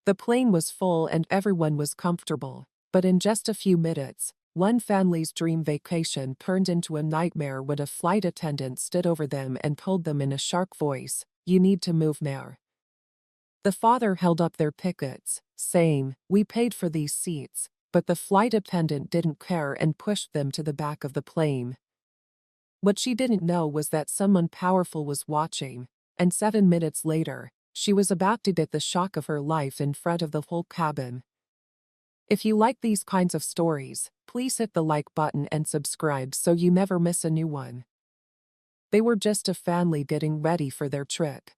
The plane was full and everyone was comfortable, but in just a few minutes, one family's dream vacation turned into a nightmare when a flight attendant stood over them and told them in a sharp voice, "You need to move now." The father held up their tickets, saying, "We paid for these seats," but the flight attendant didn't care and pushed them to the back of the plane. What she didn't know was that someone powerful was watching, and 7 minutes later, she was about to get the shock of her life in front of the whole cabin. If you like these kinds of stories, please hit the like button and subscribe so you never miss a new one. They were just a family getting ready for their trip.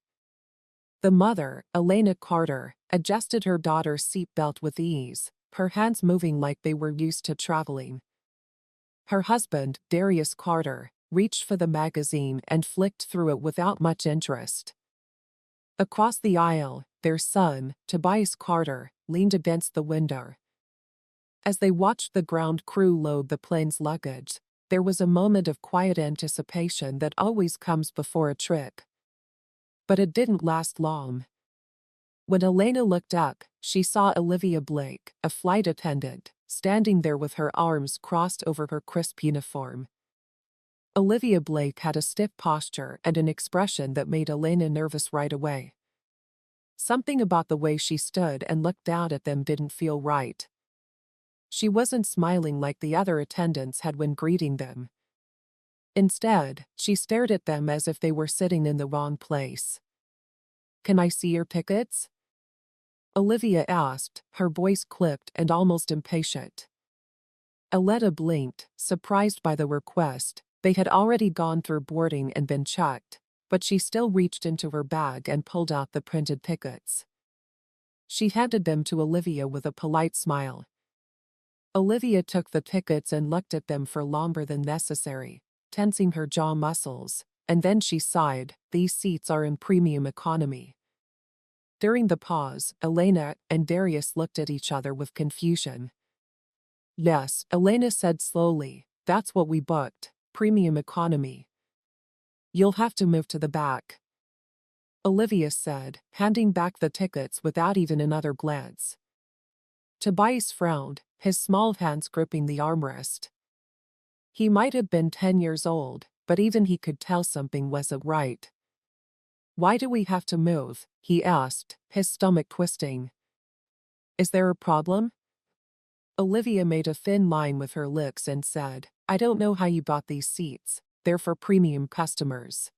The mother, Elena Carter, adjusted her daughter's seatbelt with ease, her hands moving like they were used to traveling. Her husband, Darius Carter, reached for the magazine and flicked through it without much interest. Across the aisle, their son, Tobias Carter, leaned against the window. As they watched the ground crew load the plane's luggage, there was a moment of quiet anticipation that always comes before a trip. But it didn't last long. When Elena looked up, she saw Olivia Blake, a flight attendant, standing there with her arms crossed over her crisp uniform. Olivia Blake had a stiff posture and an expression that made Elena nervous right away. Something about the way she stood and looked down at them didn't feel right. She wasn't smiling like the other attendants had when greeting them. Instead, she stared at them as if they were sitting in the wrong place. "Can I see your tickets?" Olivia asked, her voice clipped and almost impatient. Elena blinked, surprised by the request. They had already gone through boarding and been checked, but she still reached into her bag and pulled out the printed tickets. She handed them to Olivia with a polite smile. Olivia took the tickets and looked at them for longer than necessary, tensing her jaw muscles, and then she sighed, "These seats are in premium economy." During the pause, Elena and Darius looked at each other with confusion. "Yes," Elena said slowly, "that's what we booked, premium economy." "You'll have to move to the back," Olivia said, handing back the tickets without even another glance. Tobias frowned, his small hands gripping the armrest. He might have been 10 years old, but even he could tell something wasn't right. "Why do we have to move?" he asked, his stomach twisting. "Is there a problem?" Olivia made a thin line with her lips and said, "I don't know how you bought these seats. They're for premium customers."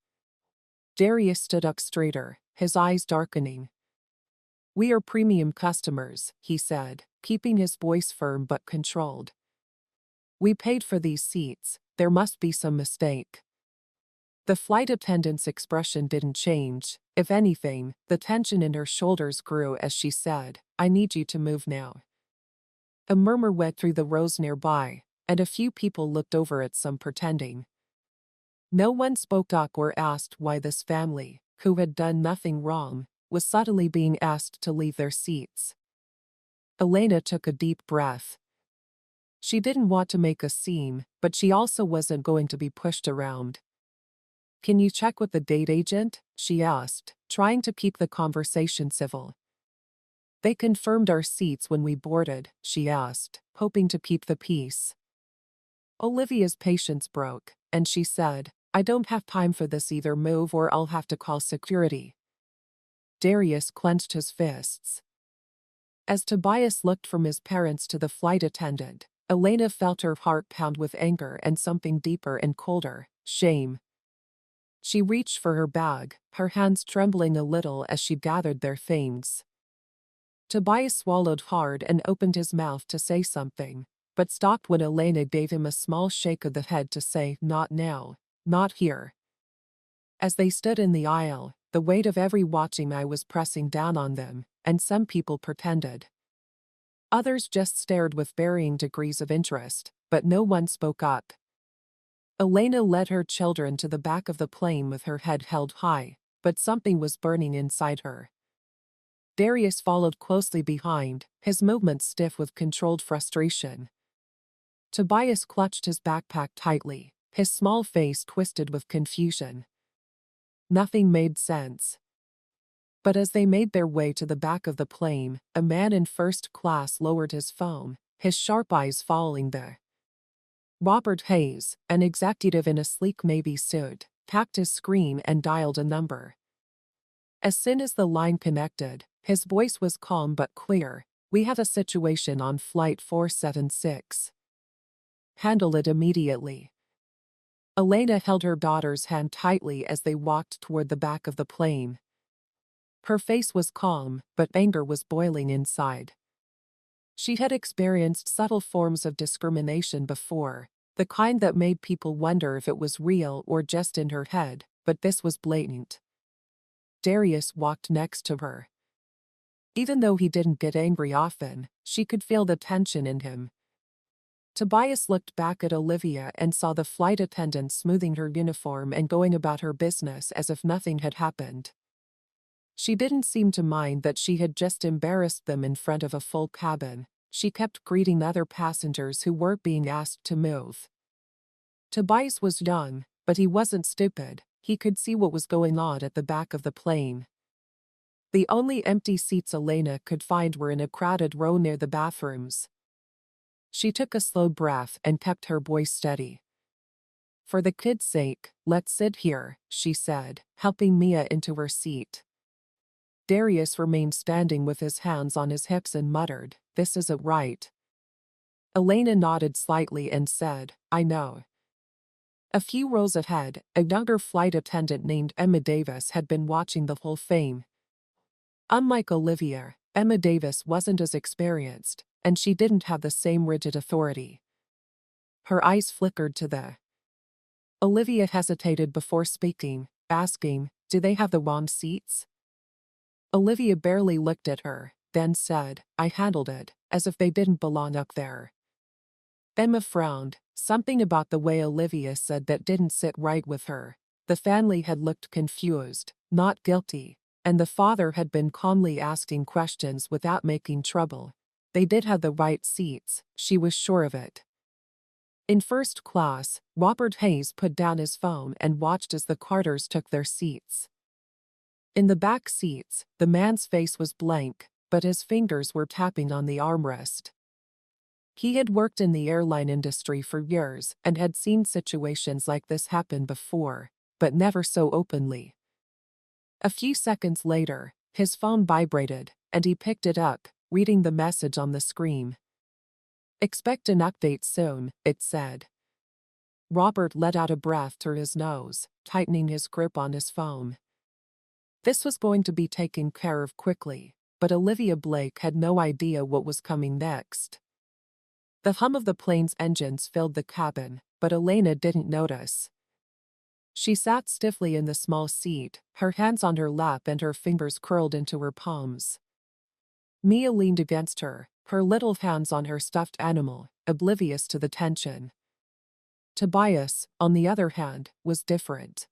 Darius stood up straighter, his eyes darkening. "We are premium customers," he said, keeping his voice firm but controlled. "We paid for these seats. There must be some mistake." The flight attendant's expression didn't change. If anything, the tension in her shoulders grew as she said, "I need you to move now." A murmur went through the rows nearby, and a few people looked over at some pretending. No one spoke up or asked why this family, who had done nothing wrong, was suddenly being asked to leave their seats. Elena took a deep breath. She didn't want to make a scene, but she also wasn't going to be pushed around. "Can you check with the date agent?" she asked, trying to keep the conversation civil. "They confirmed our seats when we boarded," she asked, hoping to keep the peace. Olivia's patience broke, and she said, "I don't have time for this, either move or I'll have to call security." Darius clenched his fists. As Tobias looked from his parents to the flight attendant, Elena felt her heart pound with anger and something deeper and colder, shame. She reached for her bag, her hands trembling a little as she gathered their things. Tobias swallowed hard and opened his mouth to say something, but stopped when Elena gave him a small shake of the head to say, "Not now, not here." As they stood in the aisle, the weight of every watching eye was pressing down on them, and some people pretended. Others just stared with varying degrees of interest, but no one spoke up. Elena led her children to the back of the plane with her head held high, but something was burning inside her. Darius followed closely behind, his movements stiff with controlled frustration. Tobias clutched his backpack tightly, his small face twisted with confusion. Nothing made sense. But as they made their way to the back of the plane, a man in first class lowered his phone, his sharp eyes following the Robert Hayes, an executive in a sleek navy suit, tapped his screen and dialed a number. As soon as the line connected, his voice was calm but clear. "We have a situation on Flight 476. Handle it immediately." Elena held her daughter's hand tightly as they walked toward the back of the plane. Her face was calm, but anger was boiling inside. She had experienced subtle forms of discrimination before, the kind that made people wonder if it was real or just in her head, but this was blatant. Darius walked next to her. Even though he didn't get angry often, she could feel the tension in him. Tobias looked back at Olivia and saw the flight attendant smoothing her uniform and going about her business as if nothing had happened. She didn't seem to mind that she had just embarrassed them in front of a full cabin. She kept greeting other passengers who weren't being asked to move. Tobias was young, but he wasn't stupid. He could see what was going on at the back of the plane. The only empty seats Elena could find were in a crowded row near the bathrooms. She took a slow breath and kept her voice steady. "For the kid's sake, let's sit here," she said, helping Mia into her seat. Darius remained standing with his hands on his hips and muttered, "This isn't right." Elena nodded slightly and said, "I know." A few rows ahead, a younger flight attendant named Emma Davis had been watching the whole thing. Unlike Olivia, Emma Davis wasn't as experienced, and she didn't have the same rigid authority. Her eyes flickered to the. Olivia hesitated before speaking, asking, "Do they have the wrong seats?" Olivia barely looked at her, then said, "I handled it," as if they didn't belong up there. Emma frowned, something about the way Olivia said that didn't sit right with her. The family had looked confused, not guilty, and the father had been calmly asking questions without making trouble. They did have the right seats, she was sure of it. In first class, Robert Hayes put down his phone and watched as the Carters took their seats. In the back seats, the man's face was blank, but his fingers were tapping on the armrest. He had worked in the airline industry for years and had seen situations like this happen before, but never so openly. A few seconds later, his phone vibrated, and he picked it up, reading the message on the screen. "Expect an update soon," it said. Robert let out a breath through his nose, tightening his grip on his phone. This was going to be taken care of quickly, but Olivia Blake had no idea what was coming next. The hum of the plane's engines filled the cabin, but Elena didn't notice. She sat stiffly in the small seat, her hands on her lap and her fingers curled into her palms. Mia leaned against her, her little hands on her stuffed animal, oblivious to the tension. Tobias, on the other hand, was different.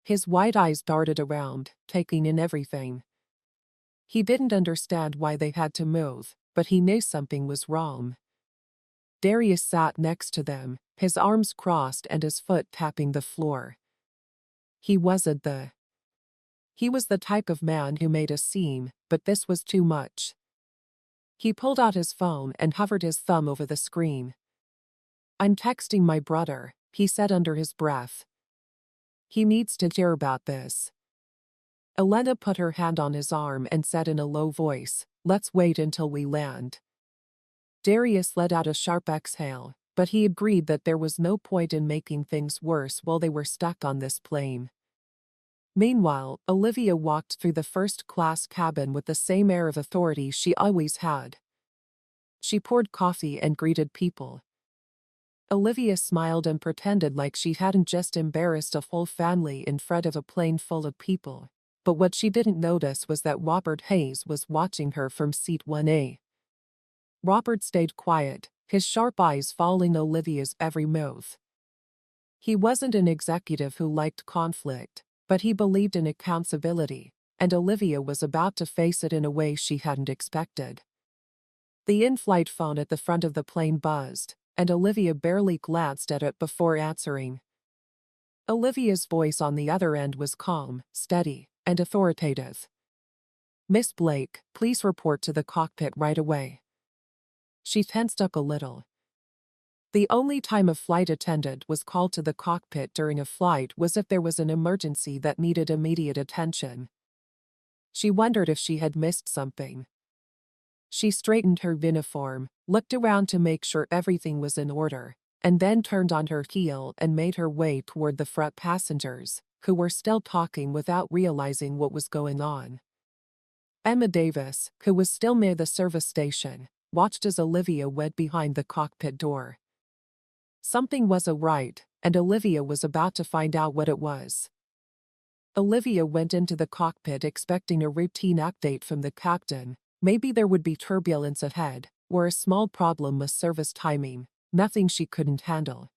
His wide eyes darted around, taking in everything. He didn't understand why they had to move, but he knew something was wrong. Darius sat next to them, his arms crossed and his foot tapping the floor. He was the type of man who made a scene, but this was too much. He pulled out his phone and hovered his thumb over the screen. "I'm texting my brother," he said under his breath. "He needs to hear about this." Elena put her hand on his arm and said in a low voice, "Let's wait until we land." Darius let out a sharp exhale, but he agreed that there was no point in making things worse while they were stuck on this plane. Meanwhile, Olivia walked through the first-class cabin with the same air of authority she always had. She poured coffee and greeted people. Olivia smiled and pretended like she hadn't just embarrassed a whole family in front of a plane full of people, but what she didn't notice was that Robert Hayes was watching her from seat 1A. Robert stayed quiet, his sharp eyes following Olivia's every move. He wasn't an executive who liked conflict, but he believed in accountability, and Olivia was about to face it in a way she hadn't expected. The in-flight phone at the front of the plane buzzed, and Olivia barely glanced at it before answering. Olivia's voice on the other end was calm, steady, and authoritative. "Miss Blake, please report to the cockpit right away." She tensed up a little. The only time a flight attendant was called to the cockpit during a flight was if there was an emergency that needed immediate attention. She wondered if she had missed something. She straightened her uniform, looked around to make sure everything was in order, and then turned on her heel and made her way toward the front passengers, who were still talking without realizing what was going on. Emma Davis, who was still near the service station, watched as Olivia went behind the cockpit door. Something wasn't right, and Olivia was about to find out what it was. Olivia went into the cockpit expecting a routine update from the captain. Maybe there would be turbulence ahead, or a small problem with service timing, nothing she couldn't handle.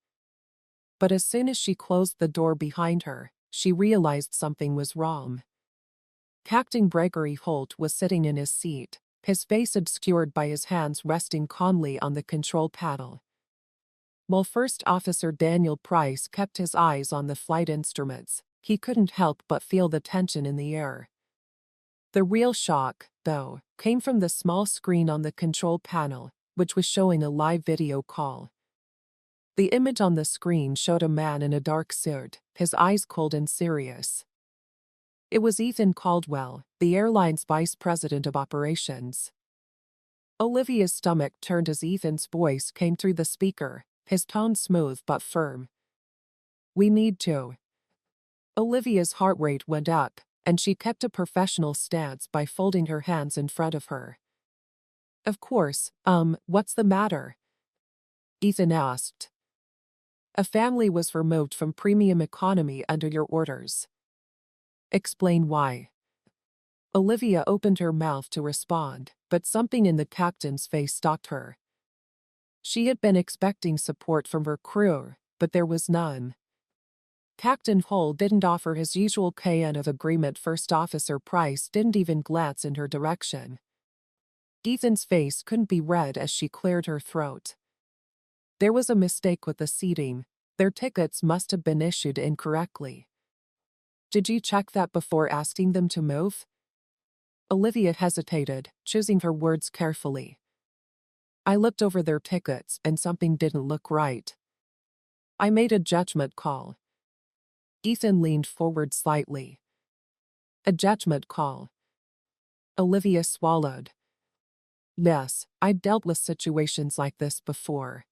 But as soon as she closed the door behind her, she realized something was wrong. Captain Gregory Holt was sitting in his seat, his face obscured by his hands resting calmly on the control panel, while First Officer Daniel Price kept his eyes on the flight instruments. He couldn't help but feel the tension in the air. The real shock, though, came from the small screen on the control panel, which was showing a live video call. The image on the screen showed a man in a dark suit, his eyes cold and serious. It was Ethan Caldwell, the airline's vice president of operations. Olivia's stomach turned as Ethan's voice came through the speaker, his tone smooth but firm. "We need to." Olivia's heart rate went up, and she kept a professional stance by folding her hands in front of her. "Of course, what's the matter?" Ethan asked. "A family was removed from premium economy under your orders." "Explain why." Olivia opened her mouth to respond, but something in the captain's face stopped her. She had been expecting support from her crew, but there was none. Captain Hull didn't offer his usual can of agreement. First Officer Price didn't even glance in her direction. Ethan's face couldn't be read as she cleared her throat. There was a mistake with the seating. Their tickets must have been issued incorrectly. "Did you check that before asking them to move?" Olivia hesitated, choosing her words carefully. "I looked over their tickets and something didn't look right. I made a judgment call." Ethan leaned forward slightly. "A judgment call?" Olivia swallowed. "Yes, I've dealt with situations like this before.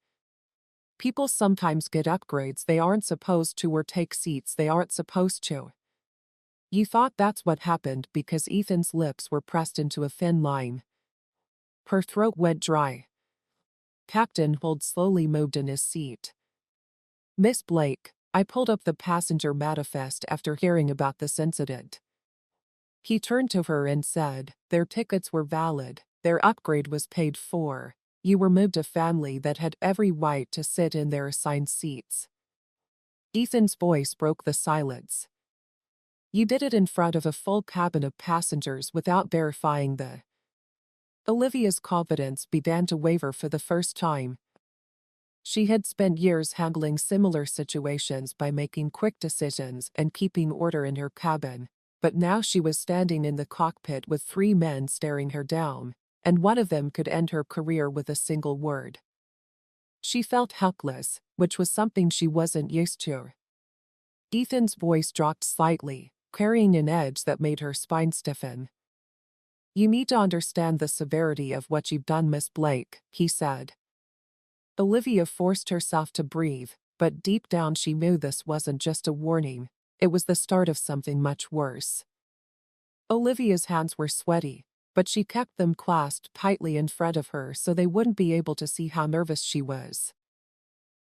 People sometimes get upgrades they aren't supposed to or take seats they aren't supposed to." "You thought that's what happened because Ethan's lips were pressed into a thin line." Her throat went dry. Captain Holt slowly moved in his seat. "Miss Blake, I pulled up the passenger manifest after hearing about this incident." He turned to her and said, "Their tickets were valid, their upgrade was paid for. You removed a family that had every right to sit in their assigned seats." Ethan's voice broke the silence. "You did it in front of a full cabin of passengers without verifying the..." Olivia's confidence began to waver for the first time. She had spent years handling similar situations by making quick decisions and keeping order in her cabin, but now she was standing in the cockpit with 3 men staring her down, and one of them could end her career with a single word. She felt helpless, which was something she wasn't used to. Ethan's voice dropped slightly, carrying an edge that made her spine stiffen. "You need to understand the severity of what you've done, Miss Blake," he said. Olivia forced herself to breathe, but deep down she knew this wasn't just a warning, it was the start of something much worse. Olivia's hands were sweaty, but she kept them clasped tightly in front of her so they wouldn't be able to see how nervous she was.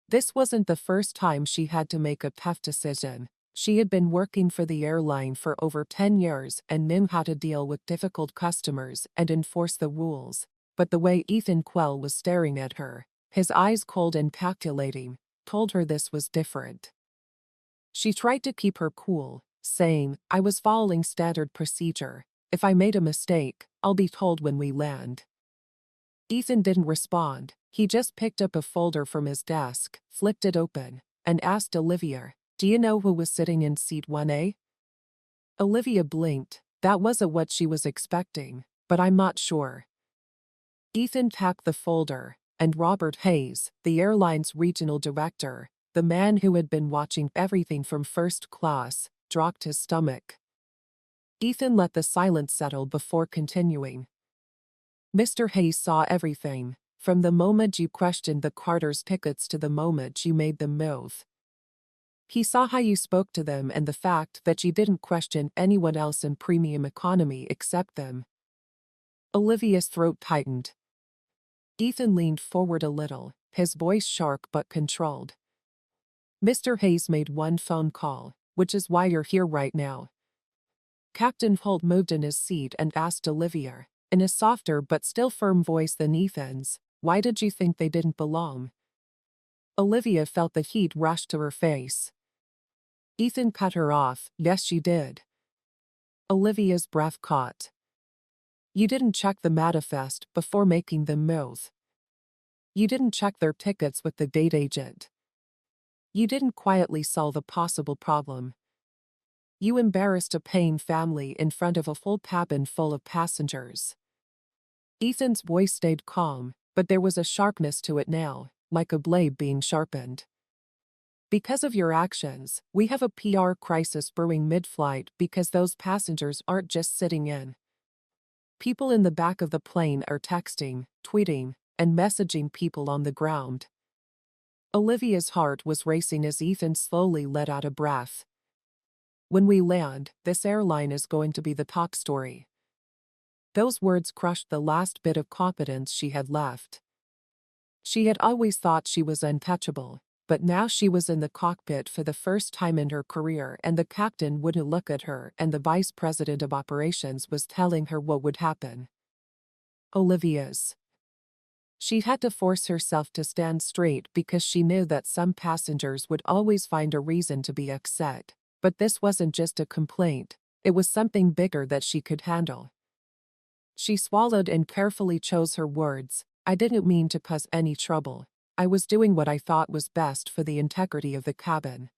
This wasn't the first time she had to make a tough decision. She had been working for the airline for over 10 years and knew how to deal with difficult customers and enforce the rules, but the way Ethan Quell was staring at her, his eyes cold and calculating, told her this was different. She tried to keep her cool, saying, "I was following standard procedure. If I made a mistake, I'll be told when we land." Ethan didn't respond. He just picked up a folder from his desk, flipped it open, and asked Olivia, "Do you know who was sitting in seat 1A?" Olivia blinked, That wasn't what she was expecting, but I'm not sure. Ethan tapped the folder, and Robert Hayes, the airline's regional director, the man who had been watching everything from first class, dropped his stomach. Ethan let the silence settle before continuing. Mr. Hayes saw everything, from the moment you questioned the Carter's tickets to the moment you made them move. He saw how you spoke to them and the fact that you didn't question anyone else in premium economy except them. Olivia's throat tightened. Ethan leaned forward a little, his voice sharp but controlled. Mr. Hayes made one phone call, which is why you're here right now. Captain Holt moved in his seat and asked Olivia, in a softer but still firm voice than Ethan's, why did you think they didn't belong? Olivia felt the heat rush to her face. Ethan cut her off. Yes, she did. Olivia's breath caught. You didn't check the manifest before making them move. You didn't check their tickets with the date agent. You didn't quietly solve a possible problem. You embarrassed a paying family in front of a full cabin full of passengers. Ethan's voice stayed calm, but there was a sharpness to it now, like a blade being sharpened. Because of your actions, we have a PR crisis brewing mid-flight because those passengers aren't just sitting in. People in the back of the plane are texting, tweeting, and messaging people on the ground. Olivia's heart was racing as Ethan slowly let out a breath. When we land, this airline is going to be the top story. Those words crushed the last bit of confidence she had left. She had always thought she was untouchable, but now she was in the cockpit for the first time in her career and the captain wouldn't look at her and the vice president of operations was telling her what would happen. Olivia's. She had to force herself to stand straight because she knew that some passengers would always find a reason to be upset, but this wasn't just a complaint, it was something bigger that she could handle. She swallowed and carefully chose her words. I didn't mean to cause any trouble. I was doing what I thought was best for the integrity of the cabin.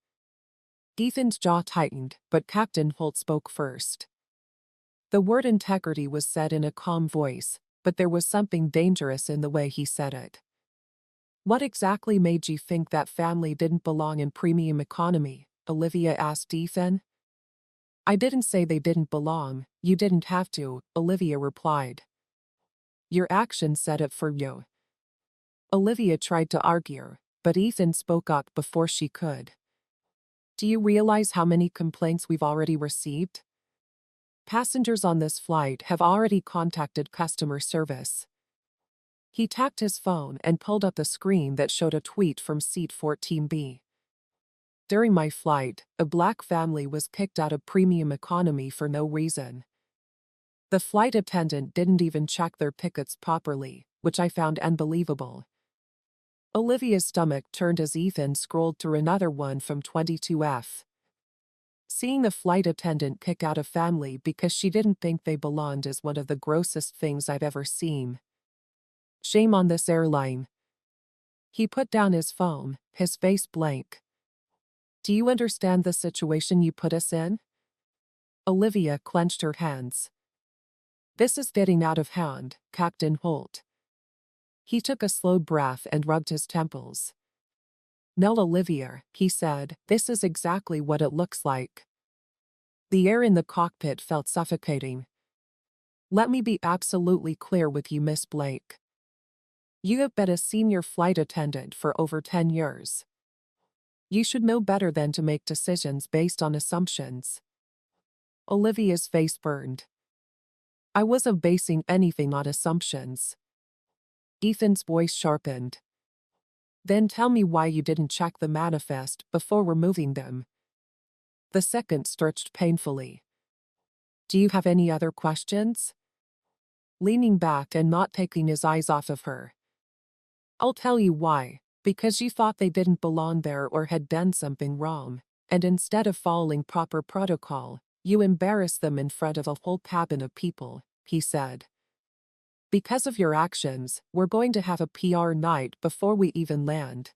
Ethan's jaw tightened, but Captain Holt spoke first. The word integrity was said in a calm voice, but there was something dangerous in the way he said it. What exactly made you think that family didn't belong in premium economy? Olivia asked Ethan. I didn't say they didn't belong, you didn't have to, Olivia replied. Your actions said it for you. Olivia tried to argue, but Ethan spoke up before she could. Do you realize how many complaints we've already received? Passengers on this flight have already contacted customer service. He tapped his phone and pulled up the screen that showed a tweet from seat 14B. During my flight, a black family was kicked out of premium economy for no reason. The flight attendant didn't even check their tickets properly, which I found unbelievable. Olivia's stomach turned as Ethan scrolled through another one from 22F. Seeing the flight attendant kick out a family because she didn't think they belonged is one of the grossest things I've ever seen. Shame on this airline. He put down his phone, his face blank. Do you understand the situation you put us in? Olivia clenched her hands. This is getting out of hand, Captain Holt. He took a slow breath and rubbed his temples. No, Olivia, he said, this is exactly what it looks like. The air in the cockpit felt suffocating. Let me be absolutely clear with you, Miss Blake. You have been a senior flight attendant for over 10 years. You should know better than to make decisions based on assumptions. Olivia's face burned. I wasn't basing anything on assumptions. Ethan's voice sharpened. Then tell me why you didn't check the manifest before removing them. The second stretched painfully. Do you have any other questions? Leaning back and not taking his eyes off of her. I'll tell you why. Because you thought they didn't belong there or had done something wrong, and instead of following proper protocol, you embarrassed them in front of a whole cabin of people, he said. Because of your actions, we're going to have a PR night before we even land.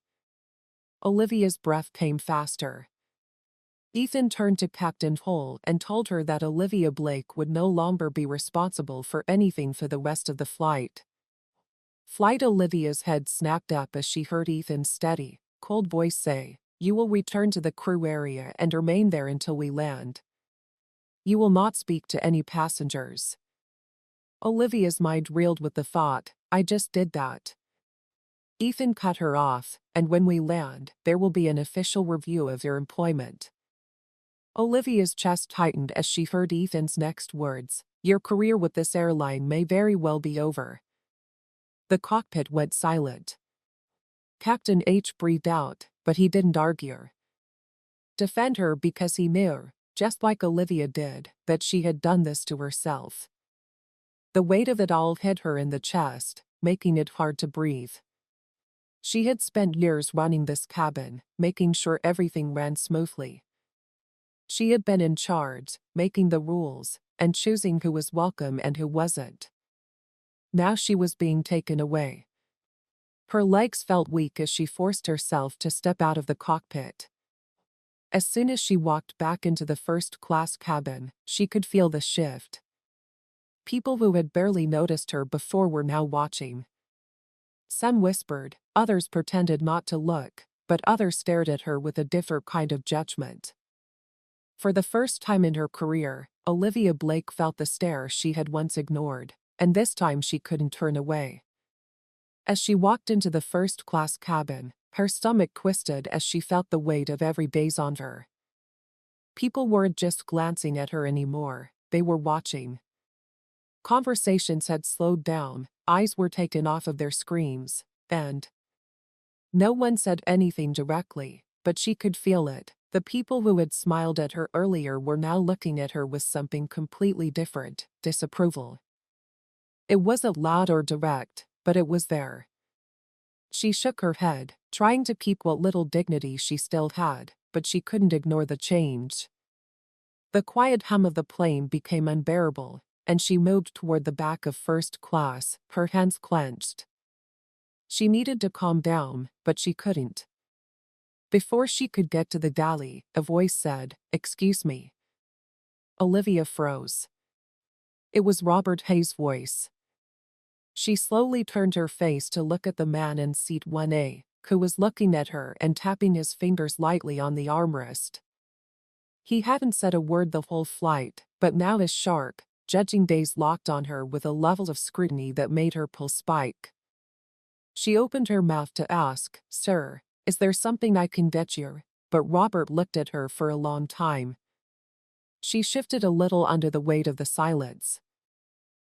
Olivia's breath came faster. Ethan turned to Captain Hull and told her that Olivia Blake would no longer be responsible for anything for the rest of the flight. Flight Olivia's head snapped up as she heard Ethan's steady, cold voice say, "You will return to the crew area and remain there until we land. You will not speak to any passengers." Olivia's mind reeled with the thought, "I just did that." Ethan cut her off, "And when we land, there will be an official review of your employment." Olivia's chest tightened as she heard Ethan's next words, "Your career with this airline may very well be over." The cockpit went silent. Captain H breathed out, but he didn't argue. Defend her because he knew, just like Olivia did, that she had done this to herself. The weight of it all hit her in the chest, making it hard to breathe. She had spent years running this cabin, making sure everything ran smoothly. She had been in charge, making the rules, and choosing who was welcome and who wasn't. Now she was being taken away. Her legs felt weak as she forced herself to step out of the cockpit. As soon as she walked back into the first-class cabin, she could feel the shift. People who had barely noticed her before were now watching. Some whispered, others pretended not to look, but others stared at her with a different kind of judgment. For the first time in her career, Olivia Blake felt the stare she had once ignored, and this time she couldn't turn away. As she walked into the first-class cabin, her stomach twisted as she felt the weight of every gaze on her. People weren't just glancing at her anymore, they were watching. Conversations had slowed down, eyes were taken off of their screens, and no one said anything directly, but she could feel it. The people who had smiled at her earlier were now looking at her with something completely different, disapproval. It wasn't loud or direct, but it was there. She shook her head, trying to keep what little dignity she still had, but she couldn't ignore the change. The quiet hum of the plane became unbearable, and she moved toward the back of first class, her hands clenched. She needed to calm down, but she couldn't. Before she could get to the galley, a voice said, "Excuse me." Olivia froze. It was Robert Hayes' voice. She slowly turned her face to look at the man in seat 1A, who was looking at her and tapping his fingers lightly on the armrest. He hadn't said a word the whole flight, but now his sharp, judging gaze locked on her with a level of scrutiny that made her pulse spike. She opened her mouth to ask, "Sir, is there something I can get you?" But Robert looked at her for a long time. She shifted a little under the weight of the silence.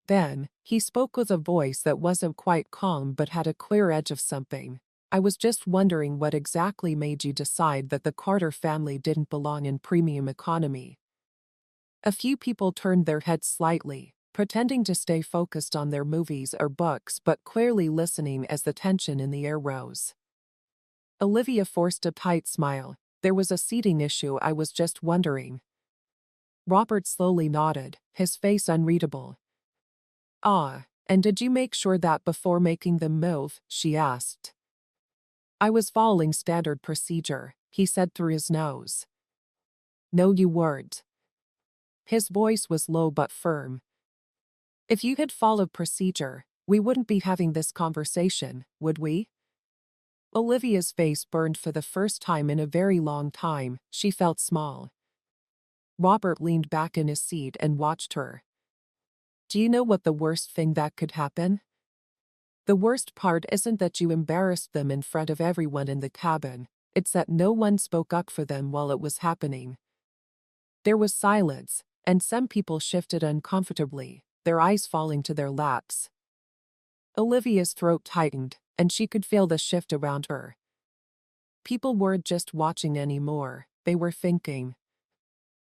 Then, he spoke with a voice that wasn't quite calm but had a clear edge of something. "I was just wondering what exactly made you decide that the Carter family didn't belong in premium economy." A few people turned their heads slightly, pretending to stay focused on their movies or books but clearly listening as the tension in the air rose. Olivia forced a tight smile. "There was a seating issue, I was just wondering." Robert slowly nodded, his face unreadable. "Ah, and did you make sure that before making the move?" she asked. "I was following standard procedure," he said through his nose. "No, you weren't." His voice was low but firm. "If you had followed procedure, we wouldn't be having this conversation, would we?" Olivia's face burned for the first time in a very long time. She felt small. Robert leaned back in his seat and watched her. "Do you know what the worst thing that could happen? The worst part isn't that you embarrassed them in front of everyone in the cabin, it's that no one spoke up for them while it was happening." There was silence, and some people shifted uncomfortably, their eyes falling to their laps. Olivia's throat tightened, and she could feel the shift around her. People weren't just watching anymore, they were thinking.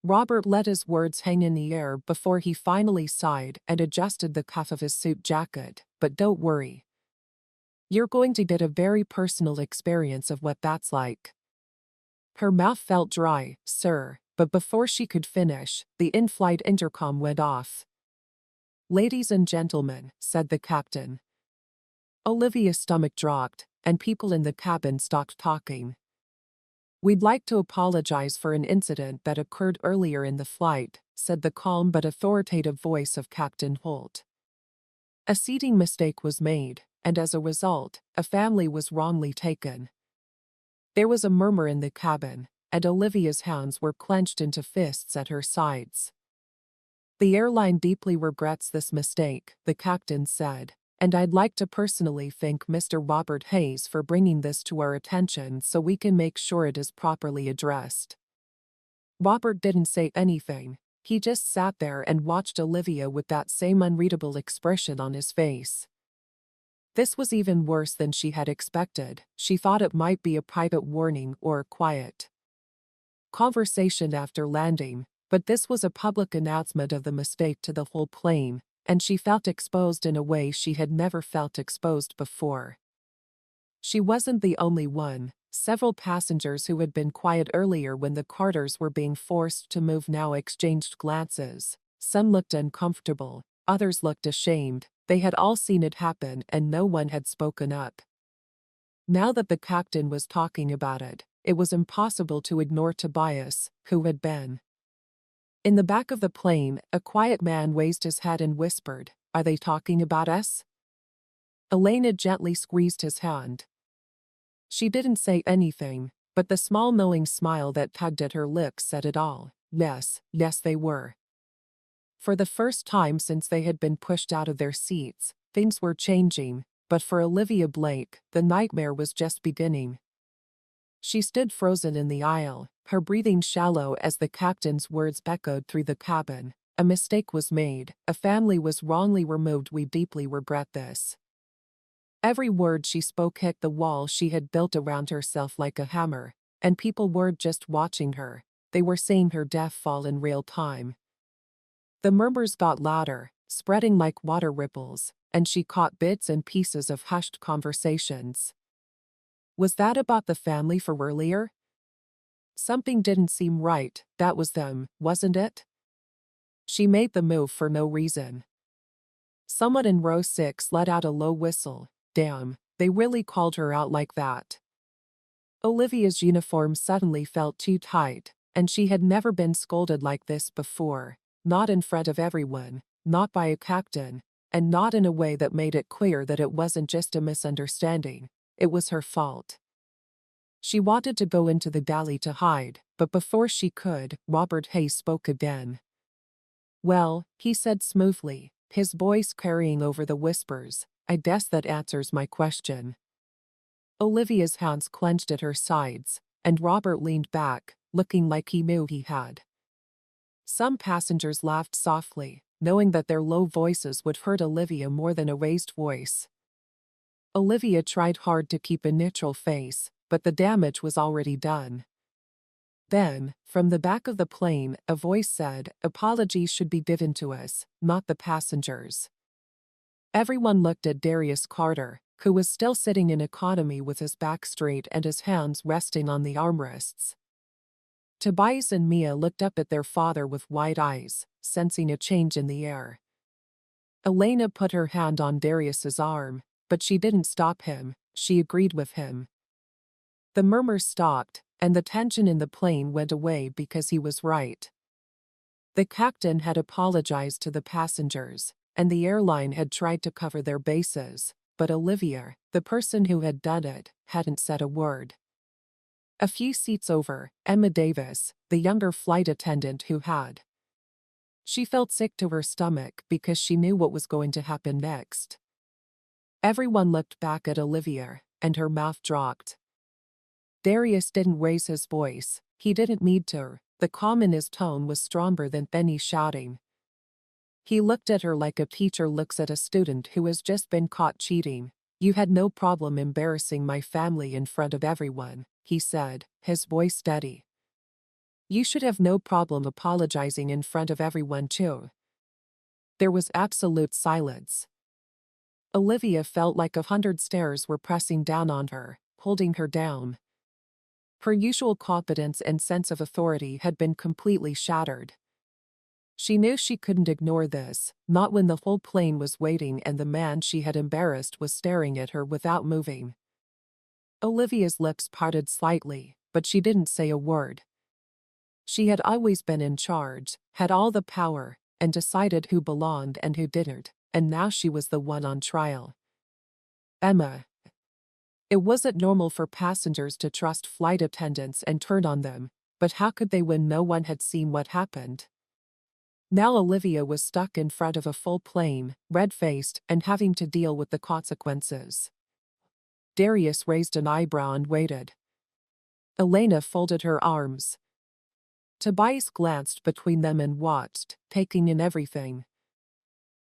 Robert let his words hang in the air before he finally sighed and adjusted the cuff of his suit jacket. "But don't worry. You're going to get a very personal experience of what that's like." Her mouth felt dry, "Sir," but before she could finish, the in-flight intercom went off. "Ladies and gentlemen," said the captain. Olivia's stomach dropped, and people in the cabin stopped talking. "We'd like to apologize for an incident that occurred earlier in the flight," said the calm but authoritative voice of Captain Holt. "A seating mistake was made, and as a result, a family was wrongly taken." There was a murmur in the cabin, and Olivia's hands were clenched into fists at her sides. "The airline deeply regrets this mistake," the captain said, "and I'd like to personally thank Mr. Robert Hayes for bringing this to our attention so we can make sure it is properly addressed." Robert didn't say anything. He just sat there and watched Olivia with that same unreadable expression on his face. This was even worse than she had expected. She thought it might be a private warning or a quiet conversation after landing, but this was a public announcement of the mistake to the whole plane, and she felt exposed in a way she had never felt exposed before. She wasn't the only one. Several passengers who had been quiet earlier when the Carters were being forced to move now exchanged glances. Some looked uncomfortable, others looked ashamed. They had all seen it happen and no one had spoken up. Now that the captain was talking about it, it was impossible to ignore Tobias, who had been. In the back of the plane, a quiet man raised his head and whispered, "Are they talking about us?" Elena gently squeezed his hand. She didn't say anything, but the small knowing smile that tugged at her lips said it all. Yes, they were. For the first time since they had been pushed out of their seats, things were changing, but for Olivia Blake, the nightmare was just beginning. She stood frozen in the aisle, her breathing shallow as the captain's words echoed through the cabin. "A mistake was made, a family was wrongly removed, we deeply regret this." Every word she spoke hit the wall she had built around herself like a hammer, and people weren't just watching her, they were seeing her death fall in real time. The murmurs got louder, spreading like water ripples, and she caught bits and pieces of hushed conversations. Was that about the family from earlier? Something didn't seem right. That was them, wasn't it? She made the move for no reason. Someone in row 6 let out a low whistle. Damn, they really called her out like that. Olivia's uniform suddenly felt too tight, and she had never been scolded like this before. Not in front of everyone, not by a captain, and not in a way that made it clear that it wasn't just a misunderstanding. It was her fault. She wanted to go into the galley to hide, but before she could, Robert Hayes spoke again. "Well," he said smoothly, his voice carrying over the whispers, "I guess that answers my question." Olivia's hands clenched at her sides, and Robert leaned back, looking like he knew he had. Some passengers laughed softly, knowing that their low voices would hurt Olivia more than a raised voice. Olivia tried hard to keep a neutral face, but the damage was already done. Then, from the back of the plane, a voice said, "Apologies should be given to us, not the passengers." Everyone looked at Darius Carter, who was still sitting in economy with his back straight and his hands resting on the armrests. Tobias and Mia looked up at their father with wide eyes, sensing a change in the air. Elena put her hand on Darius's arm, but she didn't stop him, she agreed with him. The murmurs stopped, and the tension in the plane went away because he was right. The captain had apologized to the passengers, and the airline had tried to cover their bases, but Olivia, the person who had done it, hadn't said a word. A few seats over, Emma Davis, the younger flight attendant who had. She felt sick to her stomach because she knew what was going to happen next. Everyone looked back at Olivia, and her mouth dropped. Darius didn't raise his voice, he didn't need to. The calm in his tone was stronger than any shouting. He looked at her like a teacher looks at a student who has just been caught cheating. "You had no problem embarrassing my family in front of everyone," he said, his voice steady. "You should have no problem apologizing in front of everyone too." There was absolute silence. Olivia felt like 100 stares were pressing down on her, holding her down. Her usual competence and sense of authority had been completely shattered. She knew she couldn't ignore this, not when the whole plane was waiting and the man she had embarrassed was staring at her without moving. Olivia's lips parted slightly, but she didn't say a word. She had always been in charge, had all the power, and decided who belonged and who didn't, and now she was the one on trial. Emma. It wasn't normal for passengers to trust flight attendants and turn on them, but how could they when no one had seen what happened? Now Olivia was stuck in front of a full plane, red-faced, and having to deal with the consequences. Darius raised an eyebrow and waited. Elena folded her arms. Tobias glanced between them and watched, taking in everything.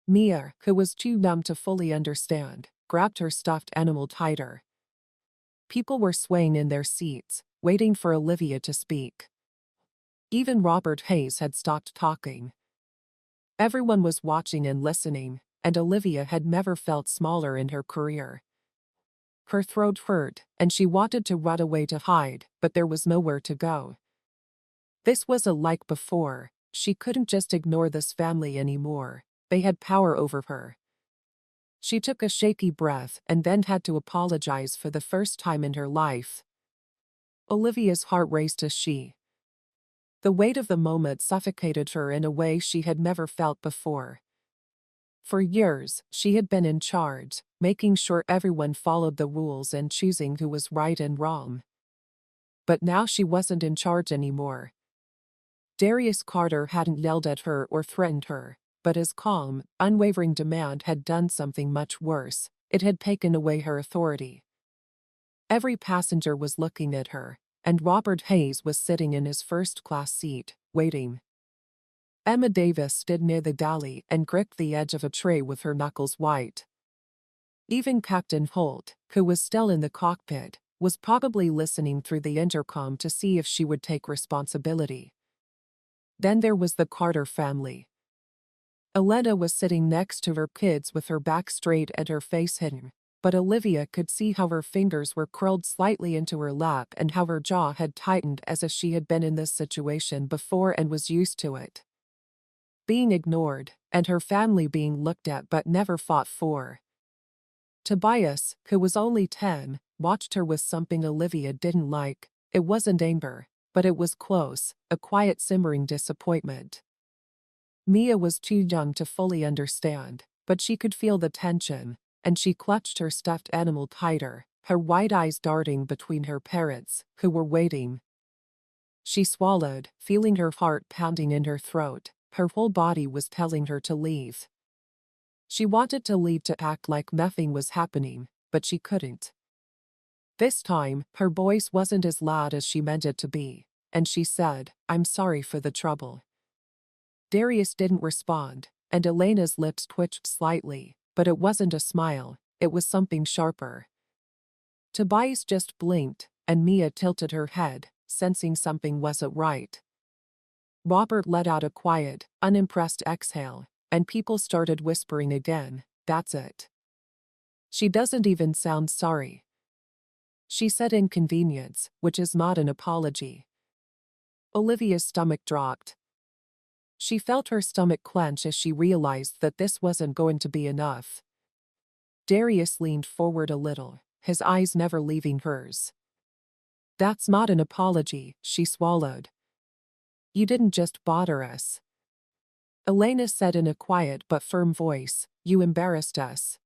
Mia, who was too numb to fully understand, grabbed her stuffed animal tighter. People were swaying in their seats, waiting for Olivia to speak. Even Robert Hayes had stopped talking. Everyone was watching and listening, and Olivia had never felt smaller in her career. Her throat hurt, and she wanted to run away to hide, but there was nowhere to go. This wasn't like before. She couldn't just ignore this family anymore. They had power over her. She took a shaky breath and then had to apologize for the first time in her life. Olivia's heart raced as the weight of the moment suffocated her in a way she had never felt before. For years, she had been in charge, making sure everyone followed the rules and choosing who was right and wrong. But now she wasn't in charge anymore. Darius Carter hadn't yelled at her or threatened her, but his calm, unwavering demand had done something much worse. It had taken away her authority. Every passenger was looking at her, and Robert Hayes was sitting in his first-class seat, waiting. Emma Davis stood near the galley and gripped the edge of a tray with her knuckles white. Even Captain Holt, who was still in the cockpit, was probably listening through the intercom to see if she would take responsibility. Then there was the Carter family. Elena was sitting next to her kids with her back straight and her face hidden, but Olivia could see how her fingers were curled slightly into her lap and how her jaw had tightened as if she had been in this situation before and was used to it. Being ignored, and her family being looked at but never fought for. Tobias, who was only 10, watched her with something Olivia didn't like. It wasn't anger, but it was close, a quiet simmering disappointment. Mia was too young to fully understand, but she could feel the tension, and she clutched her stuffed animal tighter, her wide eyes darting between her parents, who were waiting. She swallowed, feeling her heart pounding in her throat. Her whole body was telling her to leave. She wanted to leave to act like nothing was happening, but she couldn't. This time, her voice wasn't as loud as she meant it to be, and she said, "I'm sorry for the trouble." Darius didn't respond, and Elena's lips twitched slightly, but it wasn't a smile, it was something sharper. Tobias just blinked, and Mia tilted her head, sensing something wasn't right. Robert let out a quiet, unimpressed exhale, and people started whispering again, "That's it. She doesn't even sound sorry. She said inconvenience, which is not an apology." Olivia's stomach dropped. She felt her stomach clench as she realized that this wasn't going to be enough. Darius leaned forward a little, his eyes never leaving hers. "That's not an apology," she swallowed. "You didn't just bother us." Elena said in a quiet but firm voice, "You embarrassed us."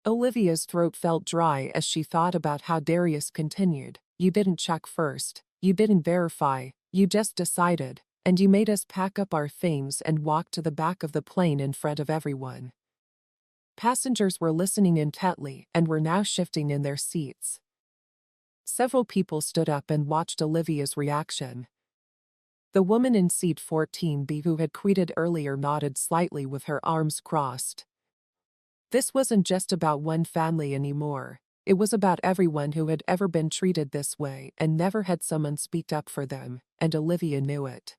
Olivia's throat felt dry as she thought about how Darius continued, "You didn't check first, you didn't verify, you just decided, and you made us pack up our things and walk to the back of the plane in front of everyone." Passengers were listening intently and were now shifting in their seats. Several people stood up and watched Olivia's reaction. The woman in seat 14B who had quitted earlier nodded slightly with her arms crossed. This wasn't just about one family anymore. It was about everyone who had ever been treated this way and never had someone speak up for them, and Olivia knew it.